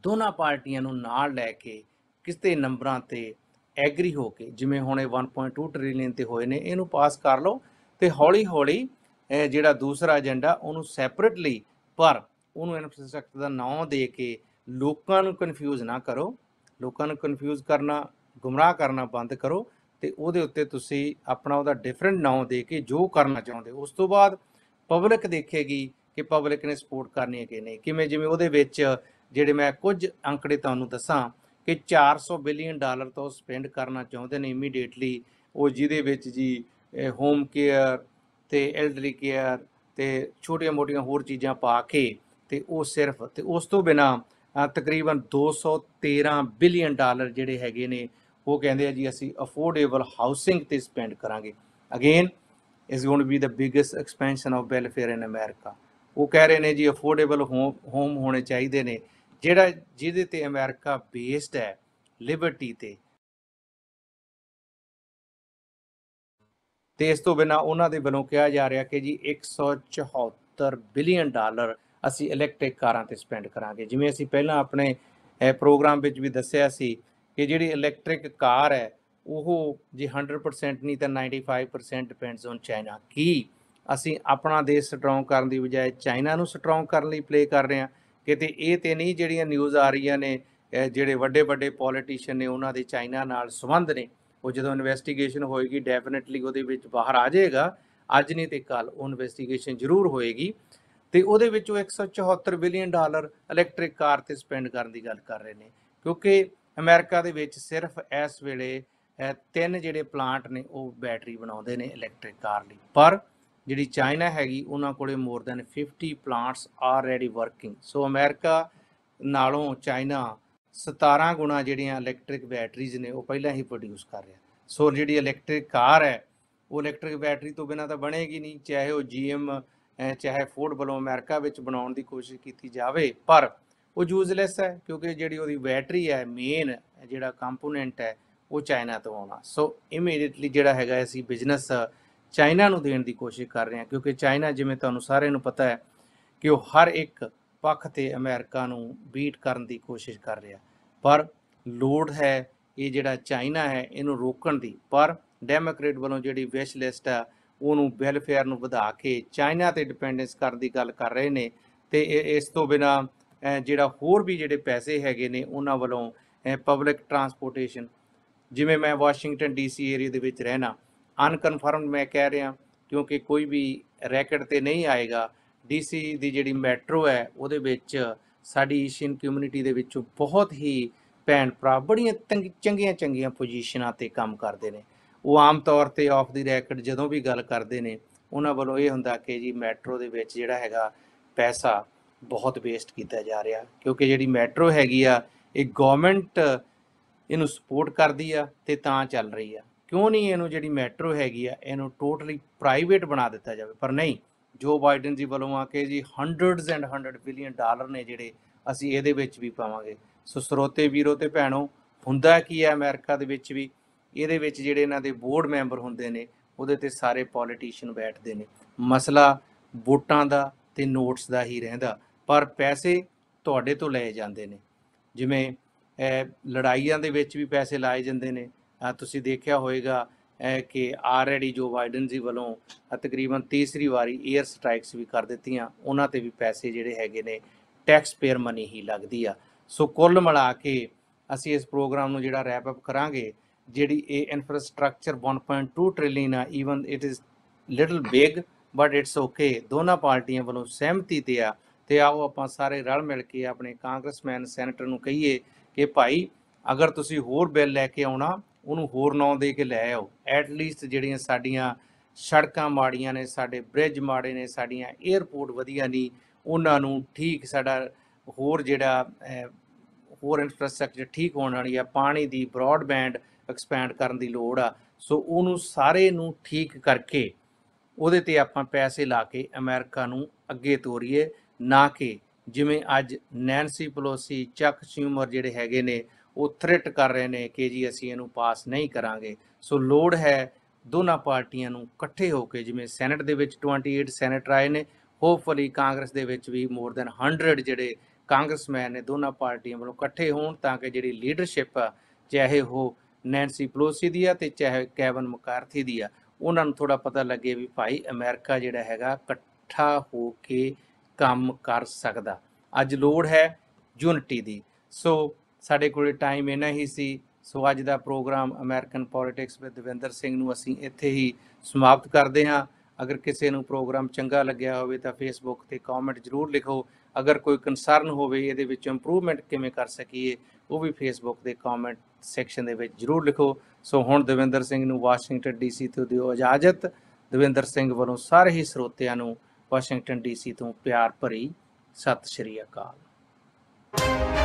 ਦੋਨਾਂ ਪਾਰਟੀਆਂ ਨੂੰ ਨਾਲ ਲੈ ਕੇ ਕਿਸੇ ਨੰਬਰਾਂ ਤੇ ਐਗਰੀ ਹੋ ਕੇ, ਜਿਵੇਂ ਹੁਣ ਇਹ 1.2 ਟ੍ਰਿਲੀਅਨ ਤੇ ਹੋਏ ਨੇ, ਇਹਨੂੰ ਪਾਸ ਕਰ ਲਓ ਤੇ ਹੌਲੀ ਹੌਲੀ ਜਿਹੜਾ ਦੂਸਰਾ ਏਜੰਡਾ ਉਹਨੂੰ ਸੈਪਰੇਟਲੀ, ਪਰ ਉਹਨੂੰ ਇਨਫਰਾਸਟ੍ਰਕਚਰ ਦਾ ਨਾਂ ਦੇ ਕੇ ਲੋਕਾਂ ਨੂੰ ਕਨਫਿਊਜ਼ ਨਾ ਕਰੋ, ਲੋਕਾਂ ਨੂੰ ਕਨਫਿਊਜ਼ ਕਰਨਾ, ਗੁੰਮਰਾਹ ਕਰਨਾ ਬੰਦ ਕਰੋ, ਤੇ ਉਹਦੇ ਉੱਤੇ ਤੁਸੀਂ ਆਪਣਾ ਉਹਦਾ ਡਿਫਰੈਂਟ ਨਾਂ ਦੇ ਕੇ ਜੋ ਕਰਨਾ ਚਾਹੁੰਦੇ ਉਸ ਤੋਂ ਬਾਅਦ ਪਬਲਿਕ ਦੇਖੇਗੀ ਕਿ ਪਬਲਿਕ ਨੇ ਸਪੋਰਟ ਕਰਨੀ ਹੈ ਕਿ ਨਹੀਂ। ਕਿਵੇਂ ਜਿਵੇਂ ਉਹਦੇ ਵਿੱਚ ਜਿਹੜੇ ਮੈਂ ਕੁਝ ਅੰਕੜੇ ਤੁਹਾਨੂੰ ਦੱਸਾਂ ਕਿ $400 ਬਿਲੀਅਨ ਤੋਂ ਸਪੈਂਡ ਕਰਨਾ ਚਾਹੁੰਦੇ ਨੇ ਇਮੀਡੀਏਟਲੀ, ਉਹ ਜਿਹਦੇ ਵਿੱਚ ਜੀ ਹੋਮ ਕੇਅਰ ਤੇ ਐਲਡਰੀ ਕੇਅਰ ਤੇ ਛੋਟੀਆਂ-ਮੋਟੀਆਂ ਹੋਰ ਚੀਜ਼ਾਂ ਪਾ ਕੇ, ਤੇ ਉਹ ਸਿਰਫ, ਤੇ ਉਸ ਤੋਂ ਬਿਨਾਂ ਤਕਰੀਬਨ $213 ਬਿਲੀਅਨ ਜਿਹੜੇ ਹੈਗੇ ਨੇ, ਉਹ ਕਹਿੰਦੇ ਆ ਜੀ ਅਸੀਂ ਅਫੋਰਡੇਬਲ ਹਾਊਸਿੰਗ ਤੇ ਸਪੈਂਡ ਕਰਾਂਗੇ। Again is going to be the biggest expansion of welfare in America। ਉਹ ਕਹਿ ਰਹੇ ਨੇ ਜੀ ਅਫੋਰਡੇਬਲ ਹੋਮ ਹੋਣੇ ਚਾਹੀਦੇ ਨੇ, ਜਿਹਦੇ ਤੇ ਅਮਰੀਕਾ ਬੇਸਡ ਹੈ ਲਿਬਰਟੀ ਤੇ ਇਸ ਤੋਂ ਬਿਨਾਂ ਉਹਨਾਂ ਦੇ ਵੱਲੋਂ ਕਿਹਾ ਜਾ ਰਿਹਾ ਕਿ ਜੀ $174 ਬਿਲੀਅਨ ਅਸੀਂ ਇਲੈਕਟ੍ਰਿਕ ਕਾਰਾਂ ਤੇ ਸਪੈਂਡ ਕਰਾਂਗੇ। ਜਿਵੇਂ ਅਸੀਂ ਪਹਿਲਾਂ ਆਪਣੇ ਪ੍ਰੋਗਰਾਮ ਵਿੱਚ ਵੀ ਦੱਸਿਆ ਸੀ ਕਿ ਜਿਹੜੀ ਇਲੈਕਟ੍ਰਿਕ ਕਾਰ ਹੈ ਉਹ ਜੇ 100% ਨਹੀਂ ਤਾਂ 95% ਡਿਪੈਂਡਸ ਔਨ ਚਾਈਨਾ। ਕੀ ਅਸੀਂ ਆਪਣਾ ਦੇਸ਼ ਸਟਰੋਂਗ ਕਰਨ ਦੀ ਬਜਾਏ ਚਾਈਨਾ ਨੂੰ ਸਟਰੋਂਗ ਕਰਨ ਲਈ ਪਲੇ ਕਰ ਰਹੇ ਹਾਂ? ਕਿਤੇ ਇਹ ਤੇ ਨਹੀਂ ਜਿਹੜੀਆਂ ਨਿਊਜ਼ ਆ ਰਹੀਆਂ ਨੇ ਜਿਹੜੇ ਵੱਡੇ ਪੋਲੀਟੀਸ਼ੀਅਨ ਨੇ ਉਹਨਾਂ ਦੇ ਚਾਈਨਾ ਨਾਲ ਸੰਬੰਧ ਨੇ, ਉਹ ਜਦੋਂ ਇਨਵੈਸਟੀਗੇਸ਼ਨ ਹੋਏਗੀ ਡੈਫੀਨੇਟਲੀ ਉਹਦੇ ਵਿੱਚ ਬਾਹਰ ਆ ਜਾਏਗਾ, ਅੱਜ ਨਹੀਂ ਤੇ ਕੱਲ ਉਹ ਇਨਵੈਸਟੀਗੇਸ਼ਨ ਜ਼ਰੂਰ ਹੋਏਗੀ, ਤੇ ਉਹਦੇ ਵਿੱਚੋਂ $174 ਬਿਲੀਅਨ ਇਲੈਕਟ੍ਰਿਕ ਕਾਰ ਤੇ ਸਪੈਂਡ ਕਰਨ ਦੀ ਗੱਲ ਕਰ ਰਹੇ ਨੇ। ਕਿਉਂਕਿ ਅਮਰੀਕਾ ਦੇ ਵਿੱਚ ਸਿਰਫ ਇਸ ਵੇਲੇ 3 ਜਿਹੜੇ ਪਲਾਂਟ ਨੇ ਉਹ ਬੈਟਰੀ ਬਣਾਉਂਦੇ ਨੇ ਇਲੈਕਟ੍ਰਿਕ ਕਾਰ ਲਈ, ਪਰ ਜਿਹੜੀ ਚਾਈਨਾ ਹੈਗੀ ਉਹਨਾਂ ਕੋਲੇ more than 50 plants already working. So America ਨਾਲੋਂ ਚਾਈਨਾ 17 ਗੁਣਾ ਜਿਹੜੀਆਂ ਇਲੈਕਟ੍ਰਿਕ ਬੈਟਰੀਜ਼ ਨੇ ਉਹ ਪਹਿਲਾਂ ਹੀ ਪ੍ਰੋਡਿਊਸ ਕਰ ਰਿਹਾ। ਸੋ ਜਿਹੜੀ ਇਲੈਕਟ੍ਰਿਕ ਕਾਰ ਹੈ ਉਹ ਇਲੈਕਟ੍ਰਿਕ ਬੈਟਰੀ ਤੋਂ ਬਿਨਾਂ ਤਾਂ ਬਣੇਗੀ ਨਹੀਂ, ਚਾਹੇ ਉਹ GM ਚਾਹੇ ਫੋਰਡ ਵੱਲੋਂ ਅਮਰੀਕਾ ਵਿੱਚ ਬਣਾਉਣ ਦੀ ਕੋਸ਼ਿਸ਼ ਕੀਤੀ ਜਾਵੇ, ਪਰ ਉਹ ਯੂਜ਼ਲੈਸ ਹੈ ਕਿਉਂਕਿ ਜਿਹੜੀ ਉਹਦੀ ਬੈਟਰੀ ਹੈ, ਮੇਨ ਜਿਹੜਾ ਕੰਪੋਨੈਂਟ ਹੈ, ਉਹ ਚਾਈਨਾ ਤੋਂ ਆਉਣਾ। ਸੋ ਇਮੀਡੀਏਟਲੀ ਜਿਹੜਾ ਹੈਗਾ ਅਸੀਂ ਬਿਜ਼ਨਸ ਚਾਈਨਾ ਨੂੰ ਦੇਣ ਦੀ ਕੋਸ਼ਿਸ਼ ਕਰ ਰਹੇ ਹਾਂ, ਕਿਉਂਕਿ ਚਾਈਨਾ ਜਿਵੇਂ ਤੁਹਾਨੂੰ ਸਾਰਿਆਂ ਨੂੰ ਪਤਾ ਹੈ ਕਿ ਉਹ ਹਰ ਇੱਕ ਪੱਖ ਤੇ ਅਮਰੀਕਾ ਨੂੰ ਬੀਟ ਕਰਨ ਦੀ ਕੋਸ਼ਿਸ਼ ਕਰ ਰਿਹਾ, ਪਰ ਲੋੜ ਹੈ ਇਹ ਜਿਹੜਾ ਚਾਈਨਾ ਹੈ ਇਹਨੂੰ ਰੋਕਣ ਦੀ। ਪਰ ਡੈਮੋਕ੍ਰੇਟ ਵੱਲੋਂ ਜਿਹੜੀ ਵਿਸ਼ ਲਿਸਟ ਆ ਉਹਨੂੰ ਵੈਲਫੇਅਰ ਨੂੰ ਵਧਾ ਕੇ ਚਾਈਨਾ ਤੇ ਡਿਪੈਂਡੈਂਸ ਕਰਨ ਦੀ ਗੱਲ ਕਰ ਰਹੇ ਨੇ। ਤੇ ਇਸ ਤੋਂ ਬਿਨਾਂ ਜਿਹੜਾ ਹੋਰ ਵੀ ਜਿਹੜੇ ਪੈਸੇ ਹੈਗੇ ਨੇ ਉਹਨਾਂ ਵੱਲੋਂ ਪਬਲਿਕ ਟਰਾਂਸਪੋਰਟੇਸ਼ਨ, ਜਿਵੇਂ ਮੈਂ ਵਾਸ਼ਿੰਗਟਨ DC ਏਰੀਆ ਦੇ ਵਿੱਚ ਰਹਿਣਾ, ਅਨਕਨਫਰਮਡ ਮੈਂ ਕਹਿ ਰਿਹਾ ਕਿਉਂਕਿ ਕੋਈ ਵੀ ਰੈਕਟ ਤੇ ਨਹੀਂ ਆਏਗਾ। DC ਦੀ ਜਿਹੜੀ ਮੈਟਰੋ ਹੈ ਉਹਦੇ ਵਿੱਚ ਸਾਡੀ ਏਸ਼ੀਅਨ ਕਮਿਊਨਿਟੀ ਦੇ ਵਿੱਚੋਂ ਬਹੁਤ ਹੀ ਭੈਣ ਭਰਾ ਬੜੀਆਂ ਚੰਗੀਆਂ ਪੋਜੀਸ਼ਨਾਂ ਤੇ ਕੰਮ ਕਰਦੇ ਨੇ। ਉਹ ਆਮ ਤੌਰ ਤੇ ਆਫ ਦੀ ਰੈਕਟ ਜਦੋਂ ਵੀ ਗੱਲ ਕਰਦੇ ਨੇ ਉਹਨਾਂ ਵੱਲੋਂ ਇਹ ਹੁੰਦਾ ਕਿ ਜੀ ਮੈਟਰੋ ਦੇ ਵਿੱਚ ਜਿਹੜਾ ਹੈਗਾ ਪੈਸਾ ਬਹੁਤ ਵੇਸਟ ਕੀਤਾ ਜਾ ਰਿਹਾ, ਕਿਉਂਕਿ ਜਿਹੜੀ ਮੈਟਰੋ ਹੈਗੀ ਆ ਇਹ ਗਵਰਨਮੈਂਟ ਇਹਨੂੰ ਸਪੋਰਟ ਕਰਦੀ ਆ ਤੇ ਤਾਂ ਚੱਲ ਰਹੀ ਆ। ਕਿਉਂ ਨਹੀਂ ਇਹਨੂੰ ਜਿਹੜੀ ਮੈਟਰੋ ਹੈਗੀ ਆ ਇਹਨੂੰ ਟੋਟਲੀ ਪ੍ਰਾਈਵੇਟ ਬਣਾ ਦਿੱਤਾ ਜਾਵੇ? ਪਰ ਨਹੀਂ, ਜੋ ਬਾਈਡਨ ਜੀ ਵੱਲੋਂ ਆ ਕੇ ਜੀ $100 ਬਿਲੀਅਨ ਨੇ ਜਿਹੜੇ ਅਸੀਂ ਇਹਦੇ ਵਿੱਚ ਵੀ ਪਾਵਾਂਗੇ। ਸੋ ਸਰੋਤੇ ਵੀਰੋ ਤੇ ਭੈਣੋ, ਹੁੰਦਾ ਕੀ ਹੈ ਅਮਰੀਕਾ ਦੇ ਵਿੱਚ ਵੀ, ਇਹਦੇ ਵਿੱਚ ਜਿਹੜੇ ਇਹਨਾਂ ਦੇ ਬੋਰਡ ਮੈਂਬਰ ਹੁੰਦੇ ਨੇ ਉਹਦੇ ਤੇ ਸਾਰੇ ਪੋਲੀਟੀਸ਼ੀਅਨ ਬੈਠਦੇ ਨੇ। ਮਸਲਾ ਵੋਟਾਂ ਦਾ ਤੇ ਨੋਟਸ ਦਾ ਹੀ ਰਹਿੰਦਾ, ਪਰ ਪੈਸੇ ਤੁਹਾਡੇ ਤੋਂ ਲਏ ਜਾਂਦੇ ਨੇ। ਜਿਵੇਂ ਲੜਾਈਆਂ ਦੇ ਵਿੱਚ ਵੀ ਪੈਸੇ ਲਾਏ ਜਾਂਦੇ ਨੇ। ਤੁਸੀਂ ਦੇਖਿਆ ਹੋਏਗਾ ਕਿ ਆਲਰੇਡੀ ਜੋ ਬਾਈਡਨ ਜੀ ਵੱਲੋਂ ਤਕਰੀਬਨ ਤੀਸਰੀ ਵਾਰੀ ਏਅਰ ਸਟ੍ਰਾਈਕਸ ਵੀ ਕਰ ਦਿੱਤੀਆਂ, ਉਹਨਾਂ ਤੇ ਵੀ ਪੈਸੇ ਜਿਹੜੇ ਹੈਗੇ ਨੇ ਟੈਕਸ ਪੇਅਰ ਮਨੀ ਹੀ ਲੱਗਦੀ ਆ। ਸੋ ਕੁੱਲ ਮਿਲਾ ਕੇ ਅਸੀਂ ਇਸ ਪ੍ਰੋਗਰਾਮ ਨੂੰ ਜਿਹੜਾ ਰੈਪ ਅਪ ਕਰਾਂਗੇ, ਜਿਹੜੀ ਇਹ ਇਨਫਰਾਸਟ੍ਰਕਚਰ 1.2 ਟ੍ਰਿਲੀਅਨ ਆ, even it is little big but it's okay, ਦੋਨਾਂ ਪਾਰਟੀਆਂ ਵੱਲੋਂ ਸਹਿਮਤੀ ਤੇ ਆ। ਤੇ ਆਓ ਆਪਾਂ ਸਾਰੇ ਰਲ ਮਿਲ ਕੇ ਆਪਣੇ ਕਾਂਗਰਸਮੈਨ ਸੈਨੇਟਰ ਨੂੰ ਕਹੀਏ ਕਿ ਭਾਈ ਅਗਰ ਤੁਸੀਂ ਹੋਰ ਬਿੱਲ ਲੈ ਕੇ ਆਉਣਾ ਉਹਨੂੰ ਹੋਰ ਨਾਂ ਦੇ ਕੇ ਲੈ ਆਓ। ਐਟਲੀਸਟ ਜਿਹੜੀਆਂ ਸਾਡੀਆਂ ਸੜਕਾਂ ਮਾੜੀਆਂ ਨੇ, ਸਾਡੇ ਬ੍ਰਿਜ ਮਾੜੇ ਨੇ, ਸਾਡੀਆਂ ਏਅਰਪੋਰਟ ਵਧੀਆ ਨਹੀਂ, ਉਹਨਾਂ ਨੂੰ ਠੀਕ, ਸਾਡਾ ਹੋਰ ਜਿਹੜਾ ਹੋਰ ਇਨਫਰਾਸਟ੍ਰਕਚਰ ਠੀਕ ਹੋਣ ਵਾਲੀ ਆ, ਪਾਣੀ ਦੀ ਬ੍ਰੌਡਬੈਂਡ ਐਕਸਪੈਂਡ ਕਰਨ ਦੀ ਲੋੜ ਆ। ਸੋ ਉਹਨੂੰ ਸਾਰੇ ਨੂੰ ਠੀਕ ਕਰਕੇ ਉਹਦੇ ਤੇ ਆਪਾਂ ਪੈਸੇ ਲਾ ਕੇ ਅਮਰੀਕਾ ਨੂੰ ਅੱਗੇ ਤੋਰੀਏ, ਨਾ ਕਿ ਜਿਵੇਂ ਅੱਜ ਨੈਂਸੀ ਪਲੋਸੀ, ਚੱਕ ਸ਼ਿਊਮਰ ਜਿਹੜੇ ਹੈਗੇ ਨੇ ਉਹ ਥ੍ਰੈਟ ਕਰ ਰਹੇ ਨੇ ਕਿ ਜੀ ਅਸੀਂ ਇਹਨੂੰ ਪਾਸ ਨਹੀਂ ਕਰਾਂਗੇ। ਸੋ ਲੋੜ ਹੈ ਦੋਨਾਂ ਪਾਰਟੀਆਂ ਨੂੰ ਇਕੱਠੇ ਹੋ ਕੇ, ਜਿਵੇਂ ਸੈਨੇਟ ਦੇ ਵਿੱਚ 28 ਸੈਨੇਟਰ ਆਏ ਨੇ, ਹੋਪਫੁਲੀ ਕਾਂਗਰਸ ਦੇ ਵਿੱਚ ਵੀ ਮੋਰ ਦੈਨ 100 ਜਿਹੜੇ ਕਾਂਗਰਸਮੈਨ ਨੇ ਦੋਨਾਂ ਪਾਰਟੀਆਂ ਵੱਲੋਂ ਇਕੱਠੇ ਹੋਣ, ਤਾਂ ਕਿ ਜਿਹੜੀ ਲੀਡਰਸ਼ਿਪ ਆ, ਚਾਹੇ ਉਹ ਨੈਂਸੀ ਪਲੋਸੀ ਦੀ ਆ ਤੇ ਚਾਹੇ ਕੈਵਨ ਮਕਾਰਥੀ ਦੀ ਆ, ਉਹਨਾਂ ਨੂੰ ਥੋੜ੍ਹਾ ਪਤਾ ਲੱਗੇ ਵੀ ਭਾਈ ਅਮਰੀਕਾ ਜਿਹੜਾ ਹੈਗਾ ਇਕੱਠਾ ਹੋ ਕੇ ਕੰਮ ਕਰ ਸਕਦਾ। ਅੱਜ ਲੋੜ ਹੈ ਯੂਨਿਟੀ ਦੀ। ਸੋ ਸਾਡੇ ਕੋਲ ਟਾਈਮ ਇੰਨਾ ਹੀ ਸੀ। ਸੋ ਅੱਜ ਦਾ programme American politics with Davinder Singh ਨੂੰ ਅਸੀਂ ਇੱਥੇ ਹੀ ਸਮਾਪਤ ਕਰਦੇ ਹਾਂ। ਅਗਰ ਕਿਸੇ ਨੂੰ ਪ੍ਰੋਗਰਾਮ ਚੰਗਾ ਲੱਗਿਆ ਹੋਵੇ ਤਾਂ ਫੇਸਬੁੱਕ ਤੇ ਕਮੈਂਟ ਜ਼ਰੂਰ ਲਿਖੋ। ਅਗਰ ਕੋਈ ਕੰਸਰਨ ਹੋਵੇ ਇਹਦੇ ਵਿੱਚ ਇੰਪਰੂਵਮੈਂਟ ਕਿਵੇਂ ਕਰ ਸਕੀਏ, ਉਹ ਵੀ ਫੇਸਬੁੱਕ ਦੇ ਕਮੈਂਟ ਸੈਕਸ਼ਨ ਦੇ ਵਿੱਚ ਜ਼ਰੂਰ ਲਿਖੋ। ਸੋ ਹੁਣ ਦਵਿੰਦਰ ਸਿੰਘ ਨੂੰ ਵਾਸ਼ਿੰਗਟਨ DC ਤੋਂ ਦਿਓ ਇਜਾਜ਼ਤ। ਦਵਿੰਦਰ ਸਿੰਘ ਵੱਲੋਂ ਸਾਰੇ ਹੀ ਸਰੋਤਿਆਂ ਨੂੰ ਵਾਸ਼ਿੰਗਟਨ DC ਤੋਂ ਪਿਆਰ ਭਰੀ ਸਤਿ ਸ਼੍ਰੀ ਅਕਾਲ।